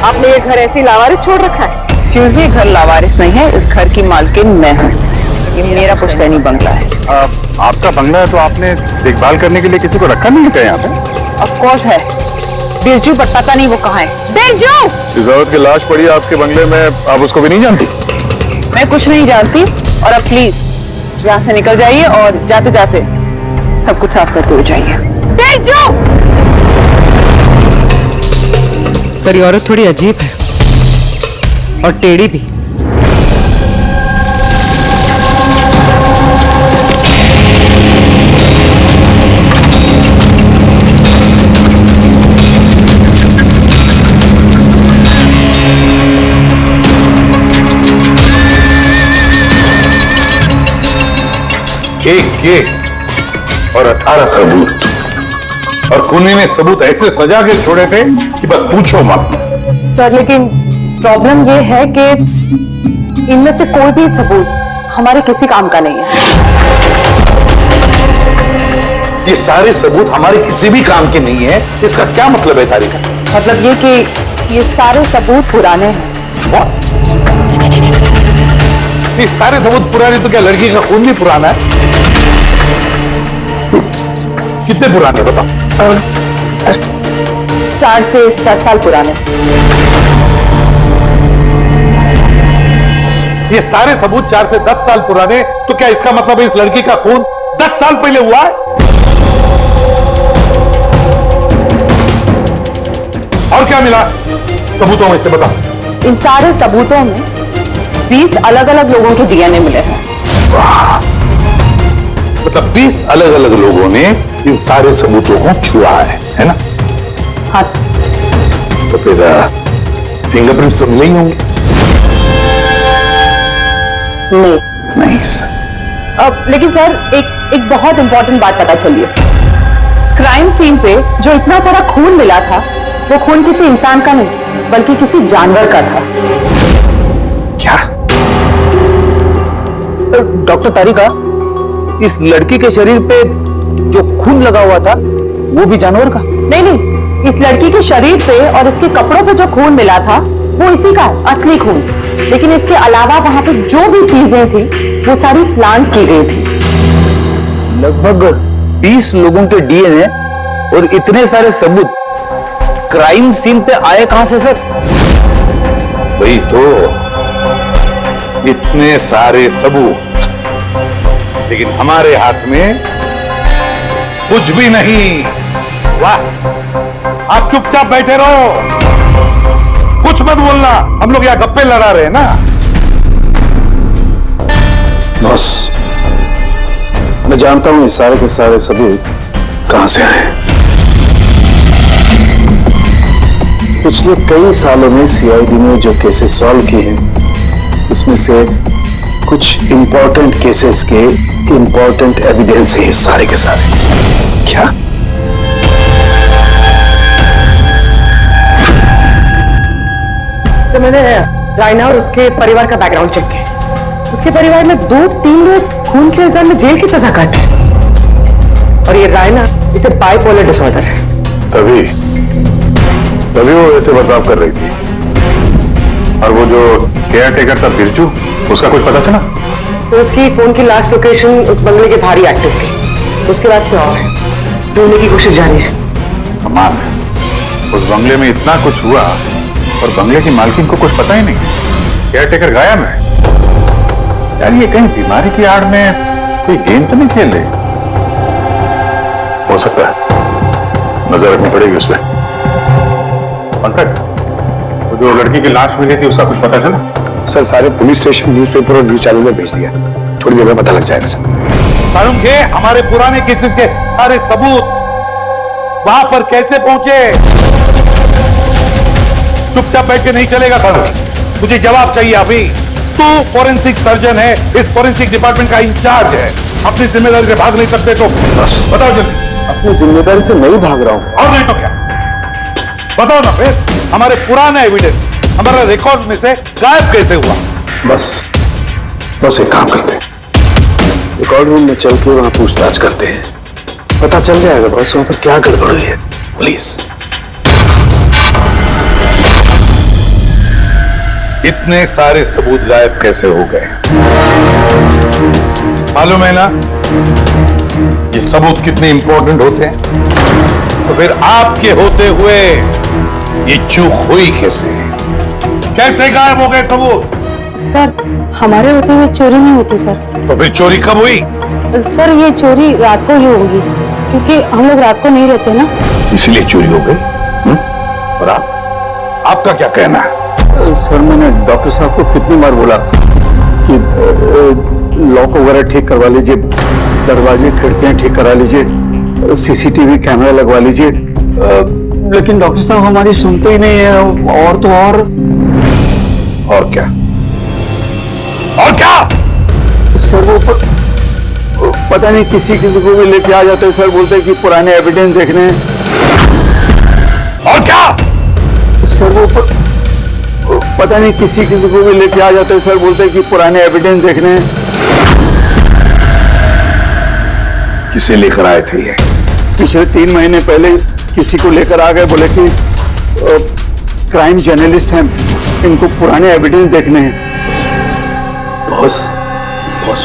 आपने ये घर ऐसी लावारिस छोड़ रखा है? एक्सक्यूज मी, घर लावारिस नहीं है, इस घर की मालकिन मैं हूँ। ये मेरा पुश्तैनी बंगला है। आपका बंगला है तो आपने देखभाल करने के लिए किसी को रखा नहीं है यहाँ पे? ऑफ कोर्स है। बिरजू, पर पता नहीं वो कहाँ है। बिरजू! इस औरत की लाश पड़ी है आपके बंगले में, आप उसको भी नहीं जानती? मैं कुछ नहीं जानती, और अब प्लीज यहाँ से निकल जाइए और जाते जाते सब कुछ साफ करते हुए जाइए। बिरजू! सर ये औरत थोड़ी अजीब है और टेढ़ी भी। एक केस और 18 सबूत, और खूनी ने सबूत ऐसे सजा के छोड़े थे कि बस पूछो मत। सर लेकिन प्रॉब्लम ये है कि इनमें से कोई भी सबूत हमारे किसी काम का नहीं है। ये सारे सबूत हमारे किसी भी काम के नहीं है, इसका क्या मतलब है तारिका? मतलब ये कि ये सारे सबूत पुराने हैं। What? ये सारे सबूत पुराने तो क्या लड़की का खून भी पुराना है? कितने पुराने बताओ? सर 4 से 10 साल पुराने। ये सारे सबूत 4 से 10 साल पुराने, तो क्या इसका मतलब है इस लड़की का खून 10 साल पहले हुआ है? और क्या मिला सबूतों में से बताओ? इन सारे सबूतों में 20 अलग अलग लोगों के डीएनए मिले हैं। मतलब 20 अलग अलग लोगों ने इन सारे सबूतों को छुआ है ना? हाँ सर। तो फिर फिंगरप्रिंट्स तो मिले ही होंगे? नहीं। नहीं सर। अब लेकिन सर एक बहुत इंपॉर्टेंट बात पता चली है। क्राइम सीन पे जो इतना सारा खून मिला था, वो खून किसी इंसान का नहीं बल्कि किसी जानवर का था। क्या? डॉक्टर तारिका, इस लड़की के शरीर पे जो खून लगा हुआ था वो भी जानवर का? नहीं, इस लड़की के शरीर पे और इसके कपड़ों पे जो खून मिला था वो इसी का असली खून। लेकिन इसके अलावा वहां पे जो भी चीजें थी वो सारी प्लांट की गई थी। लगभग 20 लोगों के डीएनए और इतने सारे सबूत क्राइम सीन पे आए कहां से सर? वही तो, इतने सारे सबूत, लेकिन हमारे हाथ में कुछ भी नहीं। वाह, आप चुपचाप बैठे रहो, कुछ मत बोलना, हम लोग यहाँ गप्पे लड़ा रहे हैं ना। बॉस, मैं जानता हूं ये सारे के सारे सबूत कहां से आए। पिछले कई सालों में सीआईडी ने जो केसेस सॉल्व किए हैं उसमें से कुछ इंपॉर्टेंट केसेस के इंपॉर्टेंट एविडेंस है ये सारे के सारे। क्या? तो मैंने रायना और उसके परिवार का बैकग्राउंड चेक किया। उसके परिवार में 2-3 लोग खून के इल्जाम में जेल की सजा काटे और ये रायना इसे बाइपोलर डिसऑर्डर है। तभी वो ऐसे बर्ताव कर रही थी। और वो जो केयर टेकर था बिरजू, उसका कुछ पता चला? तो उसकी फोन की लास्ट लोकेशन उस बंगले के बाहर ही एक्टिव थी, उसके बाद से ऑफ है। ढूंढने की कोशिश जारी है। कमाल है, उस बंगले में इतना कुछ हुआ और बंगले की मालकिन को कुछ पता ही नहीं। केयर टेकर गायब है। यार ये कहीं बीमारी की आड़ में कोई गेम तो नहीं खेल रहे? हो सकता है, नजर रखनी पड़ेगी उसमें। पंकज, वो जो लड़की की लाश मिली थी उसका कुछ पता चला? सर सारे पुलिस स्टेशन, न्यूज़पेपर और न्यूज चैनल में भेज दिया, थोड़ी देर में पता लग जाएगा सर। सारुण के हमारे पुराने केसेस के सारे सबूत वहां पर कैसे पहुंचे? चुपचाप बैठ के नहीं चलेगा सारुण, मुझे जवाब चाहिए अभी। तू फॉरेंसिक सर्जन है, इस फॉरेंसिक डिपार्टमेंट का इंचार्ज है, अपनी जिम्मेदारी से भाग नहीं सकते तो बताओ जल्दी। अपनी जिम्मेदारी से नहीं भाग रहा हूं। और नहीं तो क्या? बताओ ना फिर, हमारे पुराने एविडेंस हमारे रिकॉर्ड में से गायब कैसे हुआ? बस एक काम करते हैं, रिकॉर्ड रूम में चल के वहां पूछताछ करते हैं, पता चल जाएगा बस वहां पर क्या गड़बड़ हुई है। प्लीज। इतने सारे सबूत गायब कैसे हो गए? मालूम है ना ये सबूत कितने इंपॉर्टेंट होते हैं? तो फिर आपके होते हुए ये चूक हुई कैसे? कैसे गायब हो गए सबूत? सर हमारे होते हुए चोरी नहीं होती सर। तो फिर चोरी कब हुई? सर ये चोरी रात को ही होगी, क्योंकि हम लोग रात को नहीं रहते ना, इसलिए चोरी हो गई। और आपका क्या कहना है? सर मैंने डॉक्टर साहब को कितनी बार बोला कि लॉक वगैरह ठीक करवा लीजिए, दरवाजे खिड़कियां ठीक करा लीजिए, सीसीटीवी कैमरा लगवा लीजिए, लेकिन डॉक्टर साहब हमारी सुनते ही नहीं है। और तो और क्या? और क्या? सर वो पता नहीं किसी को भी लेके आ जाते हैं सर, बोलते हैं कि पुराने एविडेंस देखने हैं। और क्या? सर वो पता नहीं किसी को भी लेके आ जाते हैं सर, बोलते हैं कि पुराने एविडेंस देखने हैं। किसे लेकर आए थे ये? पिछले 3 महीने पहले किसी को लेकर आ गए, बोले कि क्राइम जर्नलिस्ट हैं, इनको पुराने एविडेंस देखने हैं। बॉस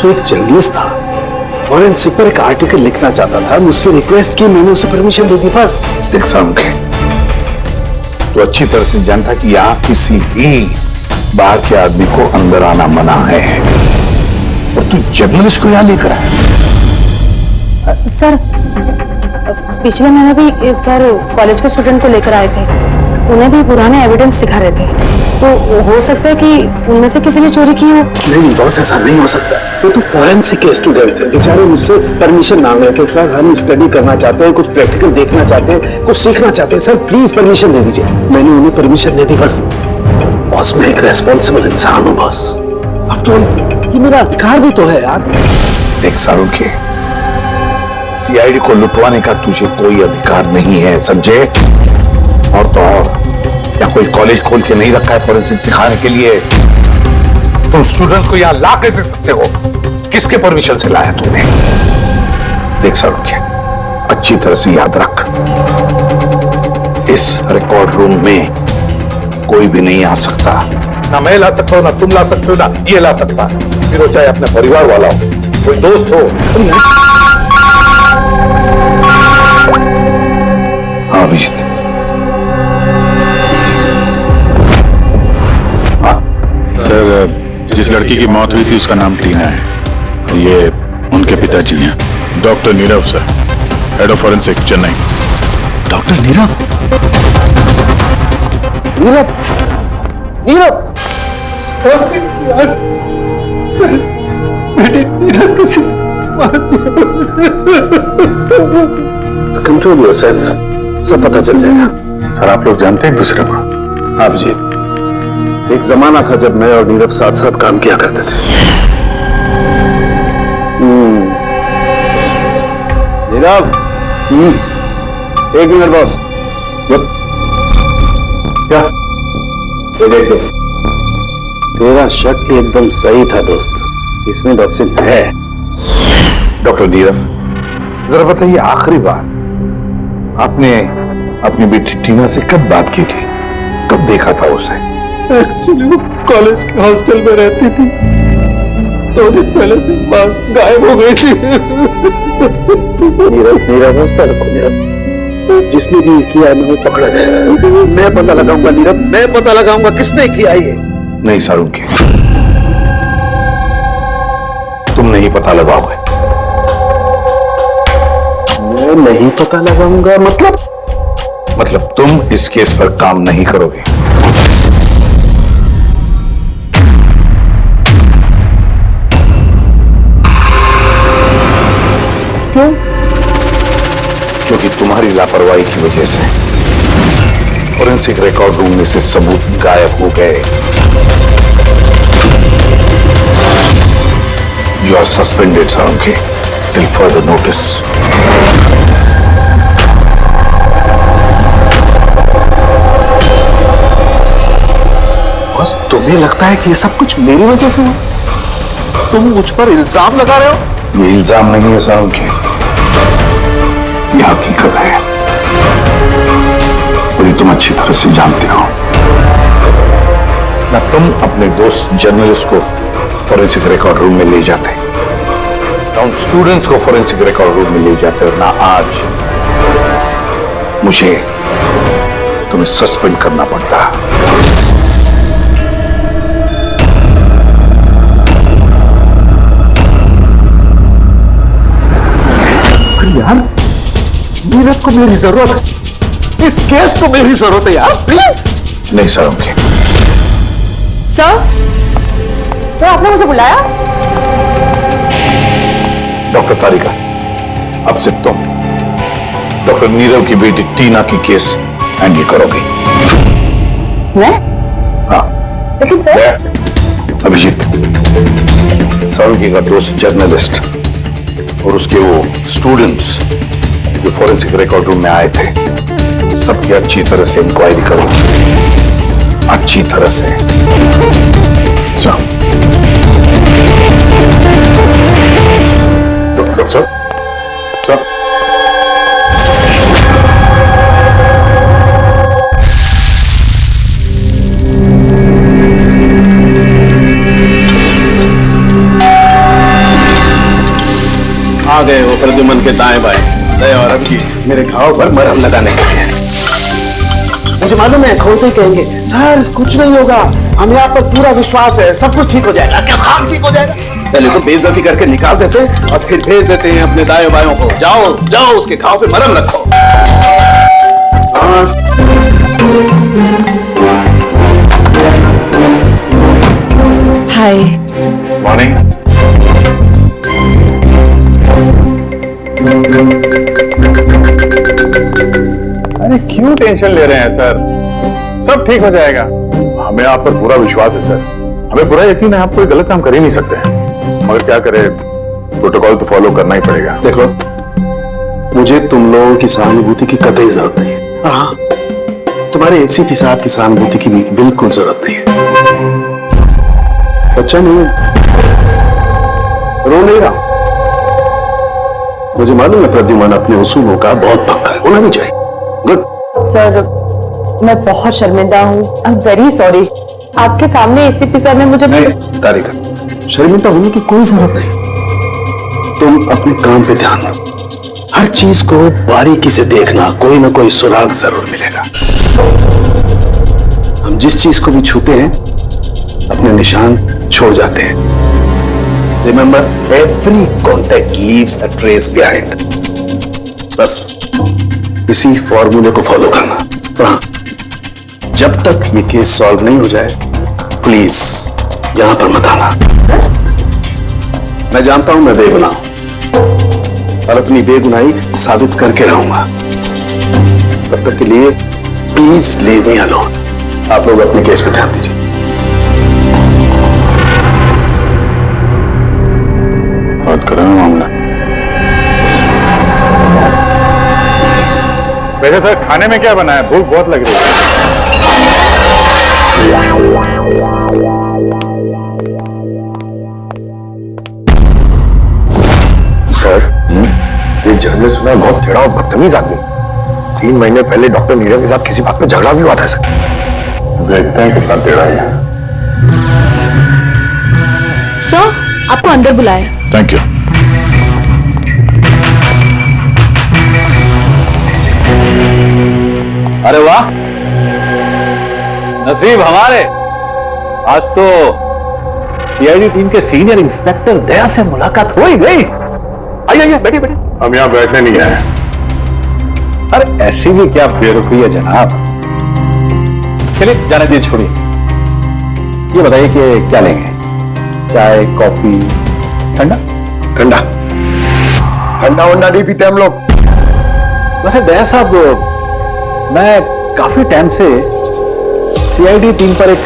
वो एक जर्नलिस्ट था, फॉरेंसिक पर एक आर्टिकल लिखना चाहता था, मुझसे रिक्वेस्ट की, मैंने उसे परमिशन दे दी बस। देख सामने तो अच्छी तरह से जानता कि यहाँ किसी भी बाहर के आदमी को अंदर आना मना है, और तू जर्नलिस्ट को यहाँ लेकर आया। सर पिछले महीने भी सर कॉलेज के स्टूडेंट को लेकर आए थे, उन्हें भी पुराने एविडेंस दिखा रहे थे, तो हो सकता है कि उनमें से किसी ने चोरी की हो। नहीं बॉस, ऐसा नहीं हो सकता। तो फॉरेंसिक के स्टूडेंट थे, बेचारे मुझसे परमिशन मांग रहे थे, सर हम स्टडी करना चाहते हैं, कुछ प्रैक्टिकल देखना चाहते हैं, कुछ सीखना चाहते हैं, सर प्लीज परमिशन दे दीजिए। मैंने उन्हें परमिशन दे दी बस। बॉस मैं एक रेस्पॉन्सिबल इंसान हूँ बॉस, आफ्टर ऑल ये मेरा अधिकार भी तो है यार। देख सारू के सीआईडी को लुटवाने का तुझे कोई अधिकार नहीं है, समझे? और तो और या कोई कॉलेज खोल के नहीं रखा है फॉरेंसिक सिखाने के लिए। तुम स्टूडेंट्स को यहाँ ला कैसे सकते हो? किसके परमिशन से लाया तुमने? देख सारुख्य, अच्छी तरह से याद रख, इस रिकॉर्ड रूम में कोई भी नहीं आ सकता। ना मैं ला सकता हूँ, ना तुम ला सकते हो, ना ये ला सकता, फिर वो चाहे अपने परिवार वाला हो, कोई दोस्त हो। अभिजीत। सर, जिस लड़की की मौत हुई थी उसका नाम टीना है। ये उनके पिताजी हैं, doctor Nirav sir, head of forensic, Chennai. Doctor Nirav? Nirav, Nirav, control yourself, सब पता चल जाएगा। सर, आप लोग जानते हैं एक दूसरे को? हाँ अभिजीत, एक जमाना था जब मैं और नीरव साथ साथ काम किया करते थे। नीरव, एक मिनट बॉस। क्या? ये देख दोस्त, तेरा शक एकदम सही था दोस्त, इसमें टॉक्सिन है। डॉक्टर नीरव, जरा बताइए, आखिरी बार आपने अपनी बेटी टीना से कब बात की थी? कब देखा था उसे? एक्चुअली वो कॉलेज के हॉस्टल में रहती थी, 2 दिन पहले से बस गायब हो गई थी। नीरव हौसला रखो नीरव, जिसने भी किया है वो पकड़ा जाएगा। मैं पता लगाऊंगा नीरव, मैं पता लगाऊंगा किसने किया ये। नहीं सारुंके, तुम नहीं पता लगाओगे। मैं नहीं पता लगाऊंगा मतलब तुम इस केस पर काम नहीं करोगे। क्यों? क्योंकि तुम्हारी लापरवाही की वजह से फोरेंसिक रिकॉर्ड रूम में से सबूत गायब हो गए। यू आर सस्पेंडेड सारुंके टिल फर्दर नोटिस। बस तुम्हें लगता है कि ये सब कुछ मेरी वजह से हुआ? तुम मुझ पर इल्जाम लगा रहे हो? ये इल्जाम नहीं है सारुंके, ये हकीकत है और ये तुम अच्छी तरह से जानते हो ना। तुम अपने दोस्त जर्नलिस्ट को फोरेंसिक रिकॉर्ड रूम में ले जाते, ना उन स्टूडेंट्स को फोरेंसिक रिकॉर्ड रूम में ले जाते, और ना आज मुझे तुम्हें सस्पेंड करना पड़ता। यार, नीरव को मेरी जरूरत है, इस केस को मेरी जरूरत है यार, प्लीज। नहीं सारुंके। सर, आपने मुझे बुलाया? डॉक्टर तारिका, अब से तुम डॉक्टर नीरव की बेटी टीना की केस हैंडल करोगे। मैं? हाँ। लेकिन सर, अभिजीत, सारुंके का दोस्त जर्नलिस्ट और उसके वो स्टूडेंट्स जो फोरेंसिक रिकॉर्ड रूम में आए थे, सबकी अच्छी तरह से इंक्वायरी करो, अच्छी तरह से। डॉक्टर साहब, आ गए हो प्रद्युमन के दाएं बाएं, दया और अभिजीत मेरे घाव पर मरहम लगाने के लिए। मुझे मालूम है खोलते ही कहेंगे सर कुछ नहीं होगा, हमें आप पर पूरा विश्वास है, सब कुछ ठीक हो जाएगा। क्या काम ठीक हो जाएगा? पहले तो बेइज्जती करके निकाल देते हैं और फिर भेज देते हैं अपने दाएं बायों को, जाओ जाओ उसके घाव पे मरहम रखो। हाय। मॉर्निंग। अरे क्यों टेंशन ले रहे हैं सर, सब ठीक हो जाएगा। हमें आप पर पूरा विश्वास है सर, हमें पूरा यकीन है आप कोई गलत काम कर ही नहीं सकते, मगर क्या करें, प्रोटोकॉल तो फॉलो करना ही पड़ेगा। देखो, मुझे तुम लोगों की सहानुभूति की कतई जरूरत नहीं है। हाँ, तुम्हारे एसीपी साहब की सहानुभूति की भी बिल्कुल जरूरत नहीं है। बच्चा नहीं रो नहीं रहा, मुझे मालूम है प्रद्युमन अपने उसूलों का बहुत पक्का है, होना भी चाहिए। गुड। सर, मैं बहुत शर्मिंदा हूँ, आई एम वेरी सॉरी। आपके सामने एसीपी सर ने मुझे तारिका, शर्मिंदा होने की कोई जरूरत नहीं, तुम अपने काम पे ध्यान दो। हर चीज को बारीकी से देखना, कोई ना कोई सुराग जरूर मिलेगा। हम जिस चीज को भी छूते हैं अपने निशान छोड़ जाते हैं। Remember, every contact leaves a trace behind. बस इसी फॉर्मूले को फॉलो करना। और हाँ, जब तक ये केस सॉल्व नहीं हो जाए प्लीज यहां पर मत आना। मैं जानता हूं मैं बेगुनाह हूं और अपनी बेगुनाही साबित करके रहूंगा। तब तक के लिए प्लीज लीव मी अलोन। आप लोग अपने केस पे ध्यान दीजिए। बात करें मामला। वैसे सर खाने में क्या बना है? भूख बहुत लग रही है। सर, एक जर्नल सुना है, बहुत टेढ़ा और बदतमीज आदमी। 3 महीने पहले डॉक्टर नीरव के साथ किसी बात पे झगड़ा भी हुआ था। सर देखते हैं कितना टेढ़ा है। सर, आपको अंदर बुलाया। Thank you. अरे वाह, नसीब हमारे, आज तो सीआईडी टीम के सीनियर इंस्पेक्टर दया से मुलाकात हो ही गई। आइए बैठिए बैठिए। हम यहाँ बैठने नहीं आए। अरे ऐसी भी क्या बेरुखी है जनाब। चलिए जाने दीजिए, छोड़िए। ये बताइए कि क्या लेंगे? चाय, कॉफी, ठंडा? ठंडा ठंडा वंडा नहीं पीते हम लोग। वैसे दया साहब, मैं काफी टाइम से सीआईडी टीम पर एक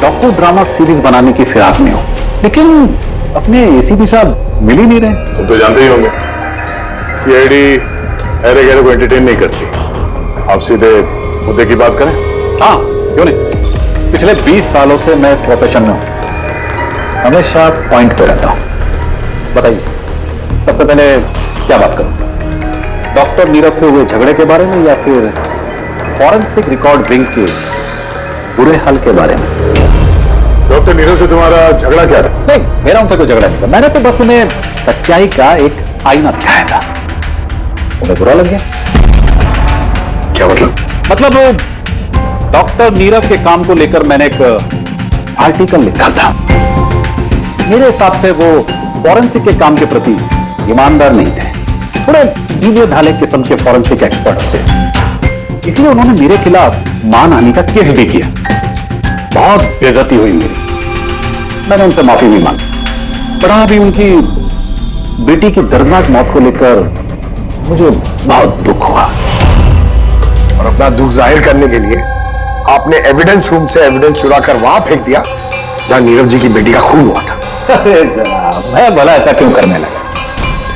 डॉक्टर ड्रामा सीरीज बनाने की फिराक में हूं, लेकिन अपने एसीपी साहब मिल ही नहीं रहे। तुम तो जानते ही होंगे, सीआईडी अरे गहरे को एंटरटेन नहीं करती। आप सीधे मुद्दे की बात करें। हाँ, क्यों नहीं। पिछले 20 सालों से मैं प्रोफेशन में हूं, हमेशा पॉइंट पे रहता हूं। बताइए, सबसे पहले क्या बात करूं? डॉक्टर नीरव से हुए झगड़े के बारे में या फिर फॉरेंसिक रिकॉर्ड विंग के बुरे हाल के बारे में? डॉक्टर नीरव से तुम्हारा झगड़ा क्या था? नहीं, मेरा उनसे कोई झगड़ा नहीं था। मैंने तो बस उन्हें सच्चाई का एक आईना दिखाया था। उन्हें बुरा लग गया। क्या मतलब? मतलब डॉक्टर नीरव के काम को लेकर मैंने एक आर्टिकल लिखा था। मेरे हिसाब से वो फॉरेंसिक के काम के प्रति ईमानदार नहीं थे, थोड़े ढीले ढाले किस्म के फॉरेंसिक एक्सपर्ट से। इसलिए उन्होंने मेरे खिलाफ मानहानि का केस भी किया। बहुत बेइज्जती हुई मेरी। मैंने उनसे माफी भी मांगी। बड़ा भी उनकी बेटी की दर्दनाक मौत को लेकर मुझे बहुत दुख हुआ। और अपना दुख जाहिर करने के लिए आपने एविडेंस रूम से एविडेंस चुरा कर वहां फेंक दिया जहां नीरव जी की बेटी का खून हुआ था। अरे जनाब, मैं भला ऐसा क्यों करने लगा?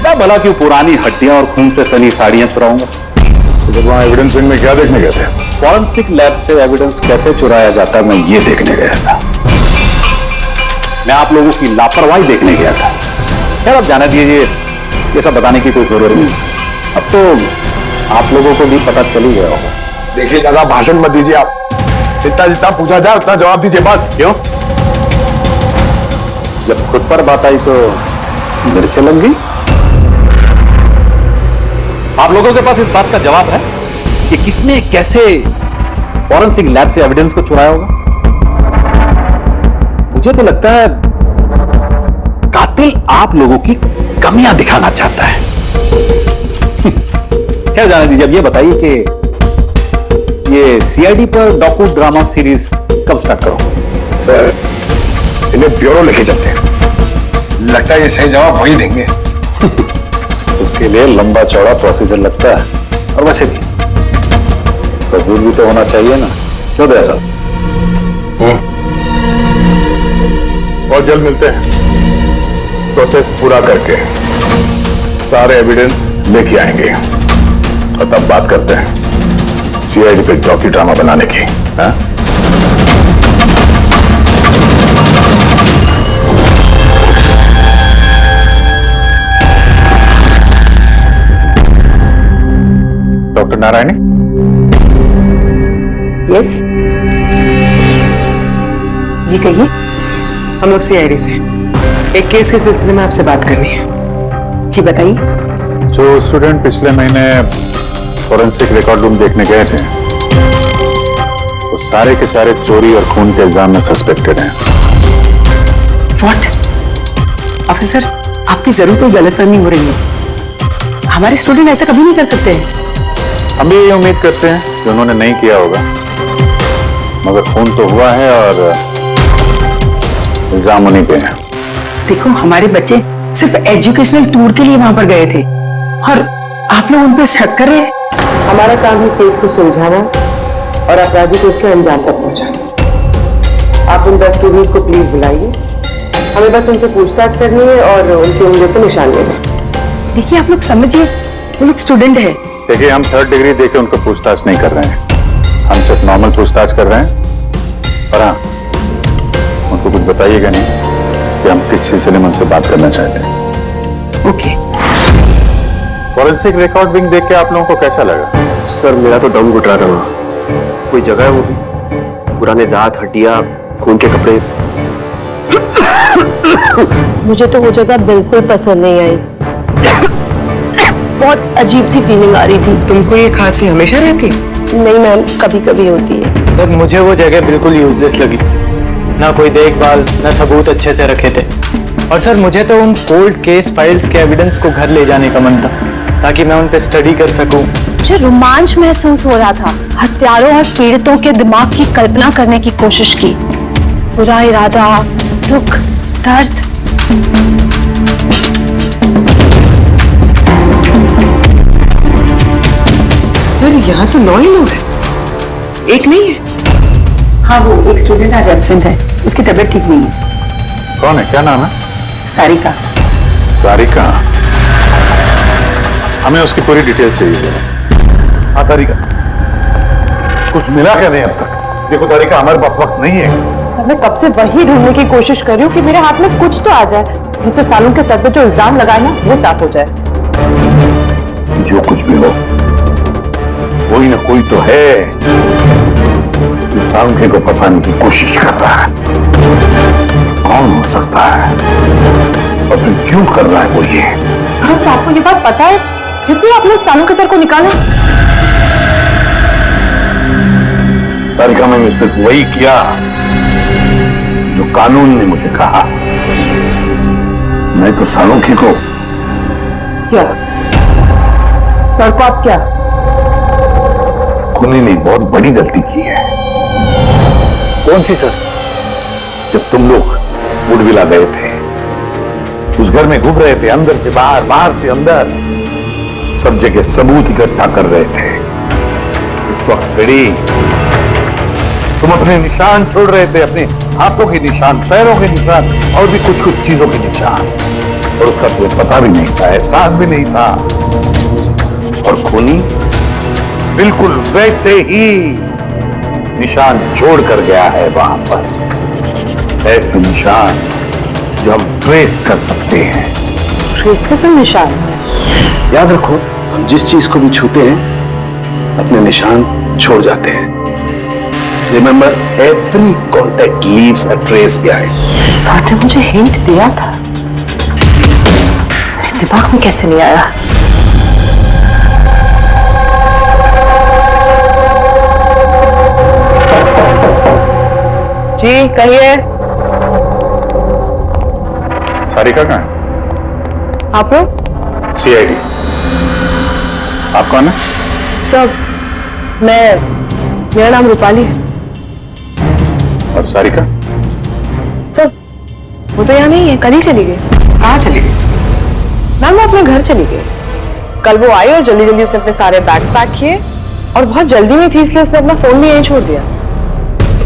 मैं भला क्यों पुरानी हड्डियां और खून से सनी साड़ियां चुराऊंगा? तो जब वहां एविडेंस विंग में क्या देखने गए थे? फॉरेंसिक लैब से एविडेंस कैसे चुराया जाता है, मैं ये देखने गया था। मैं आप लोगों की लापरवाही देखने गया था। खैर, अब जाने दीजिए, ये सब बताने की कोई जरूरत नहीं। अब तो आप लोगों को भी पता चल ही गया होगा। देखिए, ज्यादा भाषण मत दीजिए आप। जितना जितना पूछा जाए उतना जवाब दीजिए बस। क्यों? जब खुद पर बात आई तो मिर्चें लग गई। आप लोगों के पास इस बात का जवाब है कि किसने कैसे फॉरेंसिक लैब से एविडेंस को चुराया होगा? मुझे तो लगता है कातिल आप लोगों की कमियां दिखाना चाहता है। क्या जाने दीजिए, अब ये बताइए कि ये सीआईडी पर डॉक्यू ड्रामा सीरीज कब स्टार्ट करोगे? सर, इन्हें ब्यूरो लेके चलते हैं। लगता है ये सही जवाब वही देंगे। उसके लिए लंबा चौड़ा प्रोसीजर लगता है, और वैसे भी सबूत भी तो होना चाहिए ना। क्यों दया साहब? बहुत जल्द मिलते हैं। प्रोसेस पूरा करके सारे एविडेंस लेके आएंगे और तब बात करते हैं सीआईडी पे डॉक्यू ड्रामा बनाने की। हाँ? डॉक्टर नारायणी? यस जी, कहिए। हम लोग सीआईडी से एक केस के सिलसिले में आपसे बात करनी है। जी बताइए। जो स्टूडेंट पिछले महीने फॉरेंसिक रिकॉर्ड रूम देखने गए थे वो सारे के सारे चोरी और खून के इल्जाम में सस्पेक्टेड हैं। व्हाट? ऑफिसर, आपकी जरूर कोई गलतफहमी हो रही है। हमारे स्टूडेंट ऐसा कभी नहीं कर सकते हैं। हम भी ये उम्मीद करते हैं कि उन्होंने नहीं किया होगा, मगर खून तो हुआ है और इल्जाम उन्हीं पे हैं। देखो, हमारे बच्चे सिर्फ एजुकेशनल टूर के लिए वहां पर गए थे और आप लोग उन पर शक कर रहे हैं। हमारा काम है केस को सुलझाना और अपराधी को इसके अंजाम तक पहुंचाना। आप उन 10 स्टूडेंट्स को प्लीज बुलाइए, हमें बस उनसे पूछताछ करनी है और उनके उंगलियों पर निशान लेना। देखिए, आप लोग समझिए, वो लोग स्टूडेंट है। देखिए, हम 3rd डिग्री देके उनको पूछताछ नहीं कर रहे हैं, हम सिर्फ नॉर्मल पूछताछ कर रहे हैं। पर हाँ, उनको कुछ बताइएगा नहीं कि हम किस सिलसिले में उनसे बात करना चाहते हैं। ओके। फॉरेंसिक रिकॉर्डिंग देख के आप लोगों को कैसा लगा? सर, मेरा तो दम घुटा रहा। कोई जगह है वो भी? पुराने दांत, हड्डियां, खून के कपड़े। मुझे तो वो जगह बिल्कुल पसंद नहीं आई। बहुत अजीब सी फीलिंग आ रही थी। तुमको ये खांसी हमेशा रहती? नहीं मैम, कभी कभी होती है। सर, मुझे वो जगह बिल्कुल यूजलेस लगी। ना कोई देखभाल, ना सबूत अच्छे से रखे थे। और सर, मुझे तो उन कोल्ड केस फाइल्स के एविडेंस को घर ले जाने का मन था ताकि मैं उन पे स्टडी कर सकूं। मुझे रोमांच महसूस हो रहा था। हत्यारों और पीड़ितों के दिमाग की कल्पना करने की कोशिश की। बुरा इरादा, दुख, दर्द। सर, यहाँ तो 9 ही लोग हैं, एक नहीं है। हाँ, वो एक स्टूडेंट आज एब्सेंट है, उसकी तबीयत ठीक नहीं है। कौन है, क्या नाम है? सारिका। सारिका? हमें उसकी पूरी डिटेल्स चाहिए। हाँ तारिका, कुछ मिला क्या नहीं अब तक? देखो तारिका, हमारे पास वक्त नहीं है। सर, मैं कब से वही ढूंढने की कोशिश कर रही हूँ कि मेरे हाथ में कुछ तो आ जाए जिससे सालों के सर पे जो इल्जाम लगाए ना वो साफ हो जाए। जो कुछ भी हो, कोई ना कोई तो है जो सालुंखे को फंसाने की कोशिश कर रहा है। कौन हो सकता है और फिर क्यों कर रहा है वो ये? सर, तो आपको ये बात पता है, फिर भी आपने सालुंखे सर को निकाला। तारिका, मैंने सिर्फ वही किया जो कानून ने मुझे कहा। मैं तो सालुंखे को क्या? सर को आप क्या? खूनी ने बहुत बड़ी गलती की है। कौन सी सर? जब तुम लोग वुडविला गए थे, उस घर में घूम रहे थे, अंदर से बाहर, बाहर से अंदर, सब जगह सबूत इकट्ठा कर रहे थे। उस वक्त फ्रेडी, तुम अपने निशान छोड़ रहे थे, अपने हाथों के निशान, पैरों के निशान और भी कुछ कुछ चीजों के निशान, और उसका तुम्हें पता भी नहीं था, एहसास भी नहीं था। और खूनी बिल्कुल वैसे ही निशान छोड़ कर गया है वहां पर। ऐसे निशान जो हम ट्रेस कर सकते हैं। ट्रेसेबल निशान? याद रखो, हम जिस चीज को भी छूते हैं अपने निशान छोड़ जाते हैं। Remember, every contact leaves a trace behind. Sir ने मुझे हिंट दिया था, दिमाग में कैसे नहीं आया? जी कहिए। सारिका कहाँ है? आप लोग? सीआईडी। आप कौन है? सब, मेरा नाम रूपाली है। और सारिका? सब, वो तो यहाँ नहीं है, कल ही चली गई। कहाँ चली गई? मैम, वो अपने घर चली गई। कल वो आई और जल्दी जल्दी उसने अपने सारे बैग्स पैक किए और बहुत जल्दी में थी, इसलिए उसने अपना फोन भी यहीं छोड़ दिया।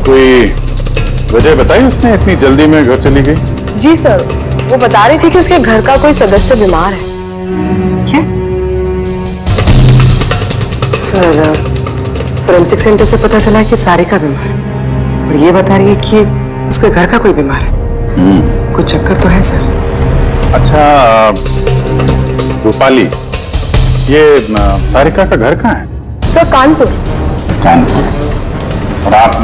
कोई वजह बताई उसने इतनी जल्दी में घर चली गई? जी सर, वो बता रही थी कि उसके घर का कोई सदस्य बीमार है। क्या? सर, फोरेंसिक सेंटर से पता चला कि सारिका बीमार है और ये बता रही है कि उसके घर का कोई बीमार है। कुछ चक्कर तो है सर। अच्छा रूपाली, ये सारिका का घर कहाँ है? सर, कानपुर। कानपुर। और आप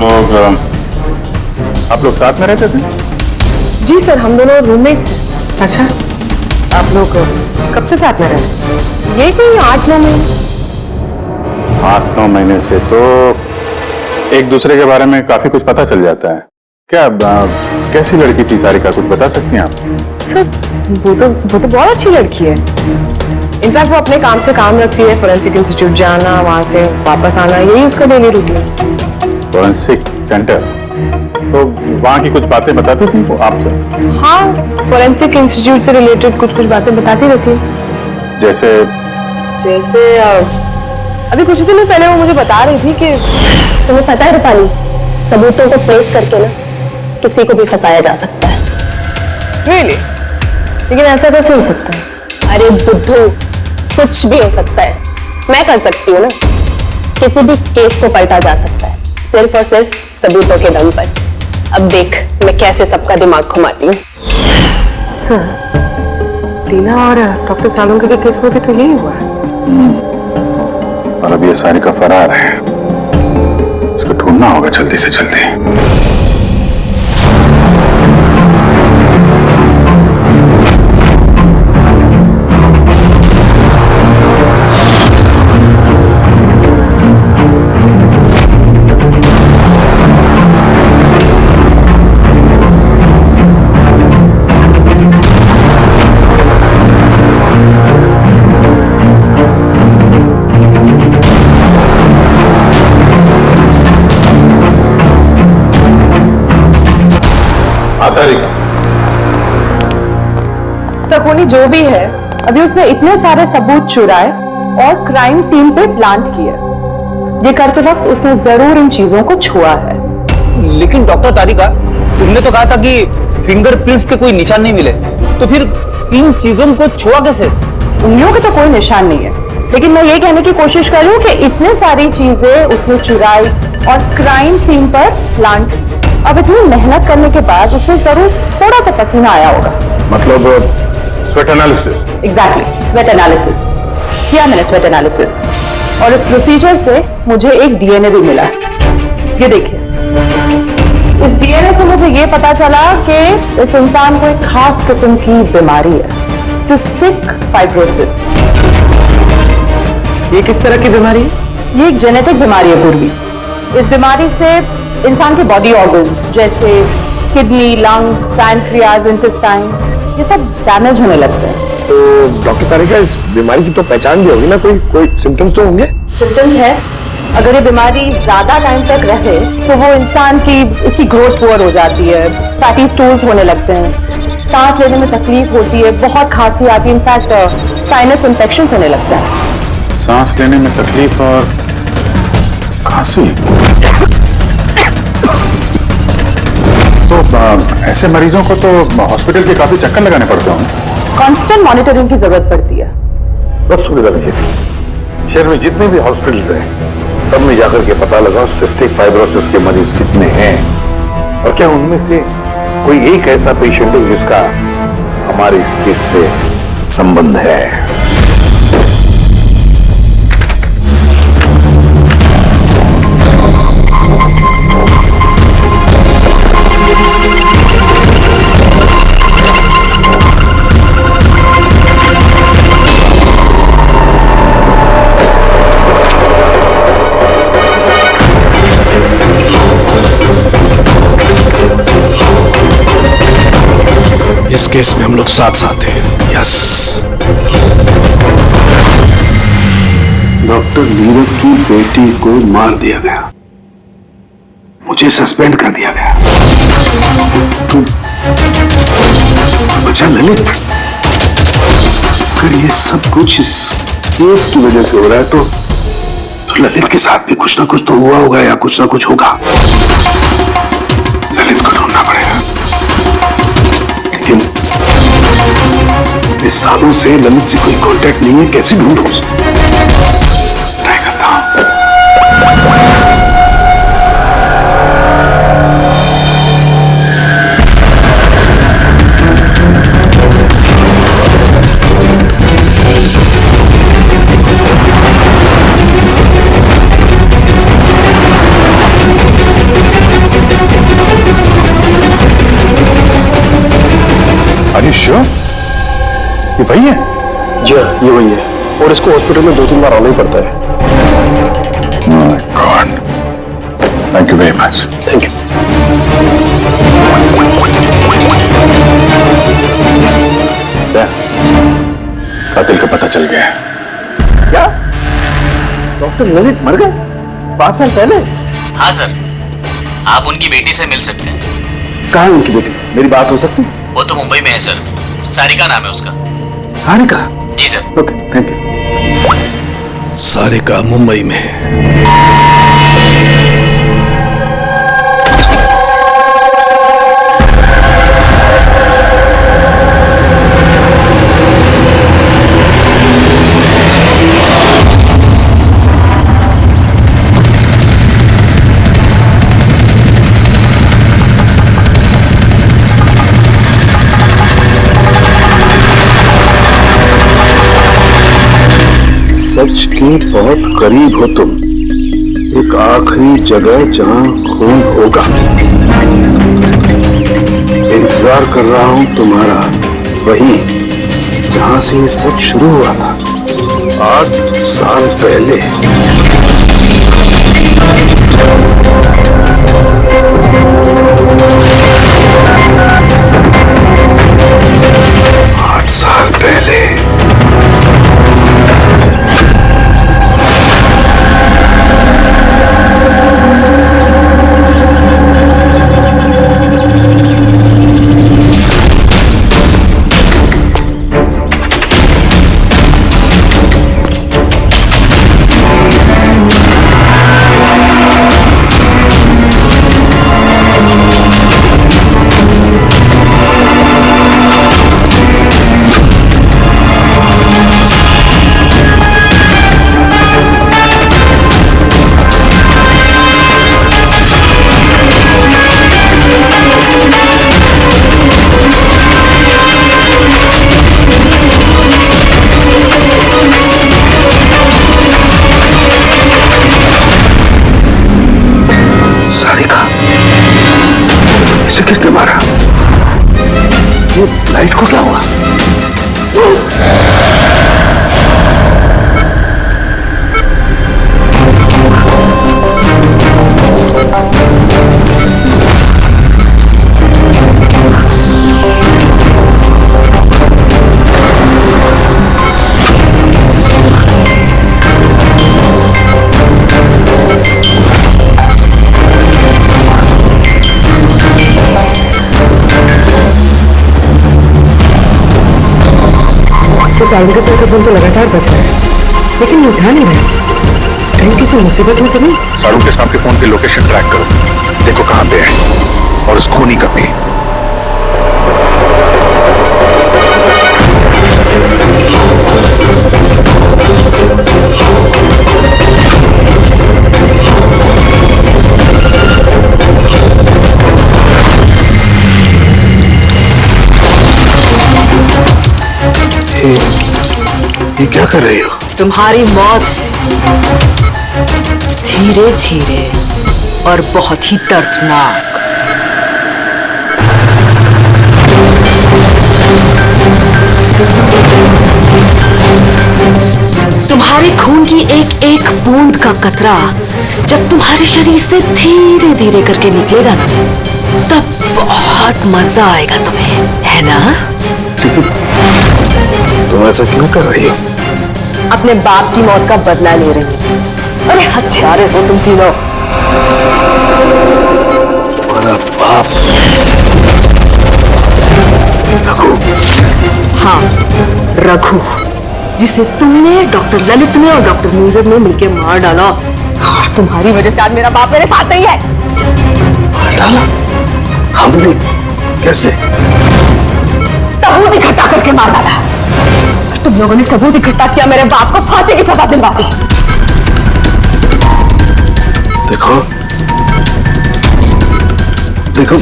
लोग साथ में रहते थे? जी सर, हम दोनों रूममेट्स हैं। अच्छा, आप लोग कब से साथ में रहे? ये कोई 8-9 महीने 8-9 महीने से तो एक दूसरे के बारे में काफी कुछ पता चल जाता है। क्या कैसी लड़की थी सारिका, कुछ बता सकती हैं आप? सर वो तो बहुत अच्छी लड़की है। इनफैक्ट वो अपने काम से काम रखती है, फोरेंसिक इंस्टीट्यूट जाना, वहां से वापस आना, यही उसका डेली रूटीन। फोरेंसिक सेंटर, तो वहाँ की कुछ बातें बताती थी वो आपसे? हाँ, फोरेंसिक इंस्टीट्यूट से रिलेटेड कुछ कुछ बातें बताती रहती है। जैसे अभी कुछ दिनों पहले वो मुझे बता रही थी कि तुम्हें पता है रूपाली, सबूतों को पेश करके ना किसी को भी फंसाया जा सकता है। रियली? लेकिन ऐसा कैसे हो सकता है? अरे बुद्धू, कुछ भी हो सकता है। मैं कर सकती हूँ ना, किसी भी केस को पलटा जा सकता है सिर्फ और सिर्फ सबूतों के दम पर। अब देख मैं कैसे सबका दिमाग घुमाती हूँ। सर, टीना और डॉक्टर सालुंके के केस में भी तो यही हुआ है। और अब ये सारिका फरार है, इसको ढूंढना होगा जल्दी से जल्दी। सकोनी जो भी है, अभी उसने इतने सारे सबूत चुराए और क्राइम सीन पे प्लांट किए। ये करते वक्त उसने जरूर इन चीजों को छुआ है। लेकिन डॉक्टर तारिका, तुमने तो कहा था कि फिंगरप्रिंट्स के कोई निशान नहीं मिले, तो फिर इन चीजों को छुआ कैसे? उंगलियों के तो कोई निशान नहीं है, लेकिन मैं ये कहने की कोशिश कर रही हूँ कि इतने सारी चीजें उसने चुराई और क्राइम सीन पर प्लांट। अब इतनी मेहनत करने के बाद उसे जरूर थोड़ा तो पसीना आया होगा। मतलब sweat analysis? Exactly, sweat analysis किया मैंने, स्वेट एनालिसिस। और इस प्रोसीजर से मुझे एक डीएनए भी मिला। ये देखिए, इस डीएनए से मुझे ये पता चला कि इस इंसान को एक खास किस्म की बीमारी है, सिस्टिक फाइब्रोसिस। ये किस तरह की बीमारी है? ये एक जेनेटिक बीमारी है पूर्वी। इस बीमारी से इंसान के बॉडी ऑर्गन्स जैसे किडनी, लंग्स, पैंक्रियाज, इंटेस्टाइन, ये सब डैमेज होने लगते हैं। तो डॉक्टर तारिका, इस बीमारी की तो पहचान भी होगी ना, कोई सिम्टम्स तो होंगे? सिम्टम्स है। अगर ये बीमारी ज्यादा टाइम तक रहे तो वो इंसान की उसकी ग्रोथ पुअर हो जाती है, फैटी स्टूल्स होने लगते हैं, सांस लेने में तकलीफ होती है, बहुत खांसी आती है, इनफैक्ट साइनस इन्फेक्शन होने लगता है। सांस लेने में तकलीफ और खांसी? तो ऐसे मरीजों को तो हॉस्पिटल के काफी चक्कर लगाने पड़ते होंगे। कांस्टेंट मॉनिटरिंग की जरूरत पड़ती है। बस सुविधा नहीं, शहर में जितने भी हॉस्पिटल्स हैं सब में जाकर के पता लगाओ सिस्टिक फाइब्रोसिस के मरीज कितने हैं, और क्या उनमें से कोई एक ऐसा पेशेंट है जिसका हमारे इस केस से संबंध है। इस केस में हम लोग साथ साथ हैं। यस। डॉक्टर नीरव की बेटी को मार दिया गया, मुझे सस्पेंड कर दिया गया, तो बचा ललित। अगर ये सब कुछ इस केस की वजह से हो रहा है तो ललित के साथ भी कुछ ना कुछ तो हुआ होगा या कुछ ना कुछ होगा। ललित को ढूंढना पड़ेगा। लेकिन इतने सालों से ललित से कोई कांटेक्ट नहीं है, कैसे ढूंढूं? ट्राई करता हूं। Are you sure? ये वही है? जी हाँ, ये वही है। और इसको हॉस्पिटल में 2-3 बार आना ही पड़ता है। God, thank you very much. Thank you. क्या कातिल का पता चल गया? क्या डॉक्टर ललित मर गए 5 साल पहले? हाँ सर, आप उनकी बेटी से मिल सकते हैं। कहाँ है उनकी बेटी? मेरी बात हो सकती है? वो तो मुंबई में है सर, सारिका नाम है उसका। सारिका? जी sir. Okay, thank you. Sarika Mumbai में। सच के बहुत करीब हो तुम। एक आखिरी जगह जहां खून होगा। इंतजार कर रहा हूं तुम्हारा, वही जहां से ये सब शुरू हुआ था 8 साल पहले। इसे किसने मारा? ये लाइट को क्या हुआ? सारिका सर का फोन तो लगातार बज रहा है, लेकिन वो उठा नहीं रहे। कहीं किसी मुसीबत में तो नहीं? सारू के साहब के फोन की लोकेशन ट्रैक करो, देखो कहां पे है और उस खूनी का भी। ये क्या कर रही हो? तुम्हारी मौत धीरे धीरे और बहुत ही दर्दनाक। तुम्हारे खून की एक एक बूंद का कतरा जब तुम्हारे शरीर से धीरे धीरे करके निकलेगा ना, तब बहुत मजा आएगा तुम्हें, है ना? लेकिन तुम ऐसा क्यों कर रही हो? अपने बाप की मौत का बदला ले रही हो। अरे हत्यारे हो तुम तीनों। तुम्हारा बाप रघु? हाँ, रघु, जिसे तुमने, डॉक्टर ललित ने और डॉक्टर न्यूजर ने मिलकर मार डाला। और तुम्हारी वजह से आज मेरा बाप मेरे साथ नहीं है। मार डाला? हमने? कैसे? सबूत इकट्ठा करके मार डाला। तुम लोगों ने सबूत इकट्ठा किया मेरे बाप को फांसी की सजा दिलवा दी। देखो देखो,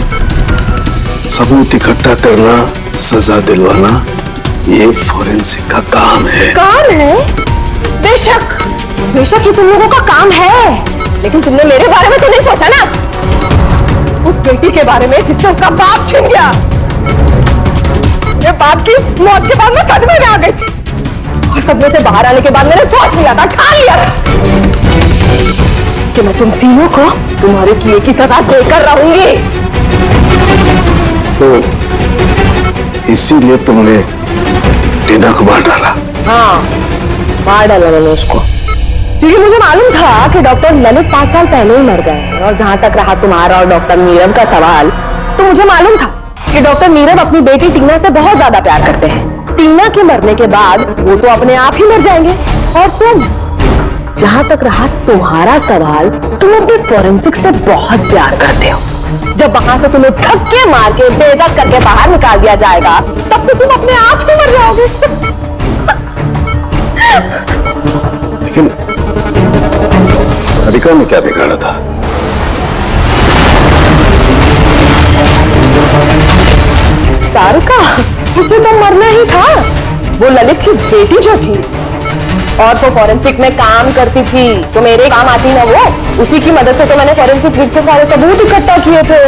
सबूत इकट्ठा करना, सजा दिलवाना, ये फोरेंसिक का काम है। काम है? बेशक बेशक ये तुम लोगों का काम है, लेकिन तुमने मेरे बारे में तो नहीं सोचा ना, उस बेटी के बारे में जिससे उसका बाप छिन गया। मेरे बाप की मौत के बाद मैं सदमे में आ गई थी। और सदमे से बाहर आने के बाद मैंने सोच लिया था, ठान लिया था कि मैं तुम तीनों को तुम्हारे किए की सजा देकर रहूंगी। तो इसीलिए तुमने टीना को मार डाला? हाँ, मार डाला मैंने उसको, क्योंकि मुझे मालूम था कि डॉक्टर ललित 5 साल पहले ही मर गए। और जहां तक रहा तुम्हारा और डॉक्टर नीरव का सवाल, तो मुझे मालूम था कि डॉक्टर नीरव अपनी बेटी टीना से बहुत ज्यादा प्यार करते हैं। टीना के मरने के बाद वो तो अपने आप ही मर जाएंगे। और तुम, जहां तक रहा तुम्हारा सवाल, तुम अपने फोरेंसिक से बहुत प्यार करते हो। जब वहां से तुम्हें धक्के मार के बेदर्द करके बाहर निकाल दिया जाएगा, तब तो तुम अपने आप ही मर जाओगे। लेकिन सारिका ने क्या बिगाड़ा था? सारिका, उसे तो मरना ही था। वो ललित की बेटी जो थी और वो फॉरेंसिक में काम करती थी, तो मेरे काम आती ना वो, उसी की मदद से तो मैंने फॉरेंसिक विद से सारे सबूत इकट्ठा किए थे।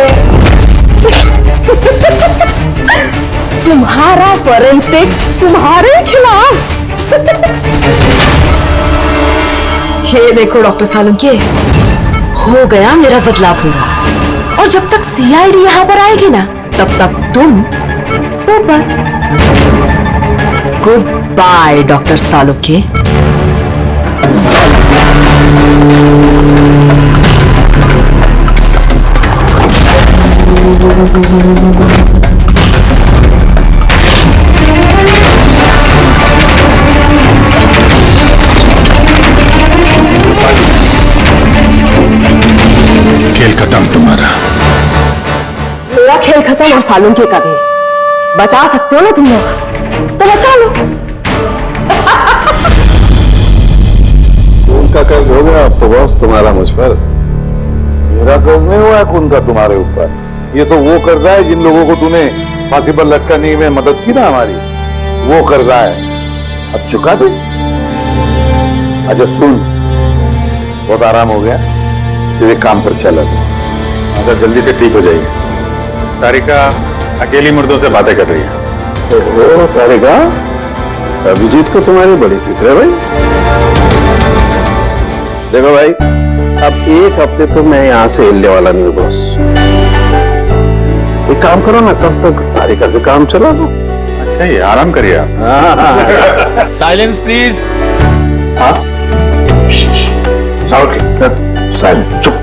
तुम्हारा फॉरेंसिक तुम्हारे खिलाफ। ये देखो डॉक्टर सालुंके, हो गया मेरा बदला पूरा। और जब तक सीआईडी यहाँ पर आएगी ना, तब तक तुम ऊपर। Good by doctor Salunke. खेल खत्म तुम्हारा। मेरा खेल खत्म और सालुंके का भी। बचा सकते हो ना तुम लोग, तो बचा लो। उनका कर्ज हो गया अब तो बॉस तुम्हारा मुझ पर। मेरा कर्ज नहीं हुआ है उनका तुम्हारे ऊपर। ये तो वो कर्जा है जिन लोगों को तूने फांसी पर लटकाने में मदद की ना हमारी, वो कर्जा है। अब चुका दे। अच्छा सुन, बहुत आराम हो गया, सीधे काम पर चला। अच्छा जल्दी से ठीक हो जाएगी। सारिका अकेली मुर्दों से बातें कर रही है। ओहो सारिका, अभिजीत को तुम्हारी बड़ी फिक्र है भाई। देखो भाई, अब एक हफ्ते तो मैं यहाँ से हिलने वाला नहीं हूँ बॉस। एक काम करो ना, तब तक सारिका से काम चला दो। अच्छा ये आराम करिए आप। Silence please. हाँ साइलेंस, चुप।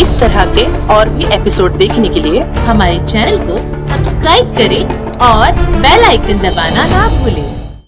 इस तरह के और भी एपिसोड देखने के लिए हमारे चैनल को सब्सक्राइब करें और बेल आइकन दबाना ना भूलें।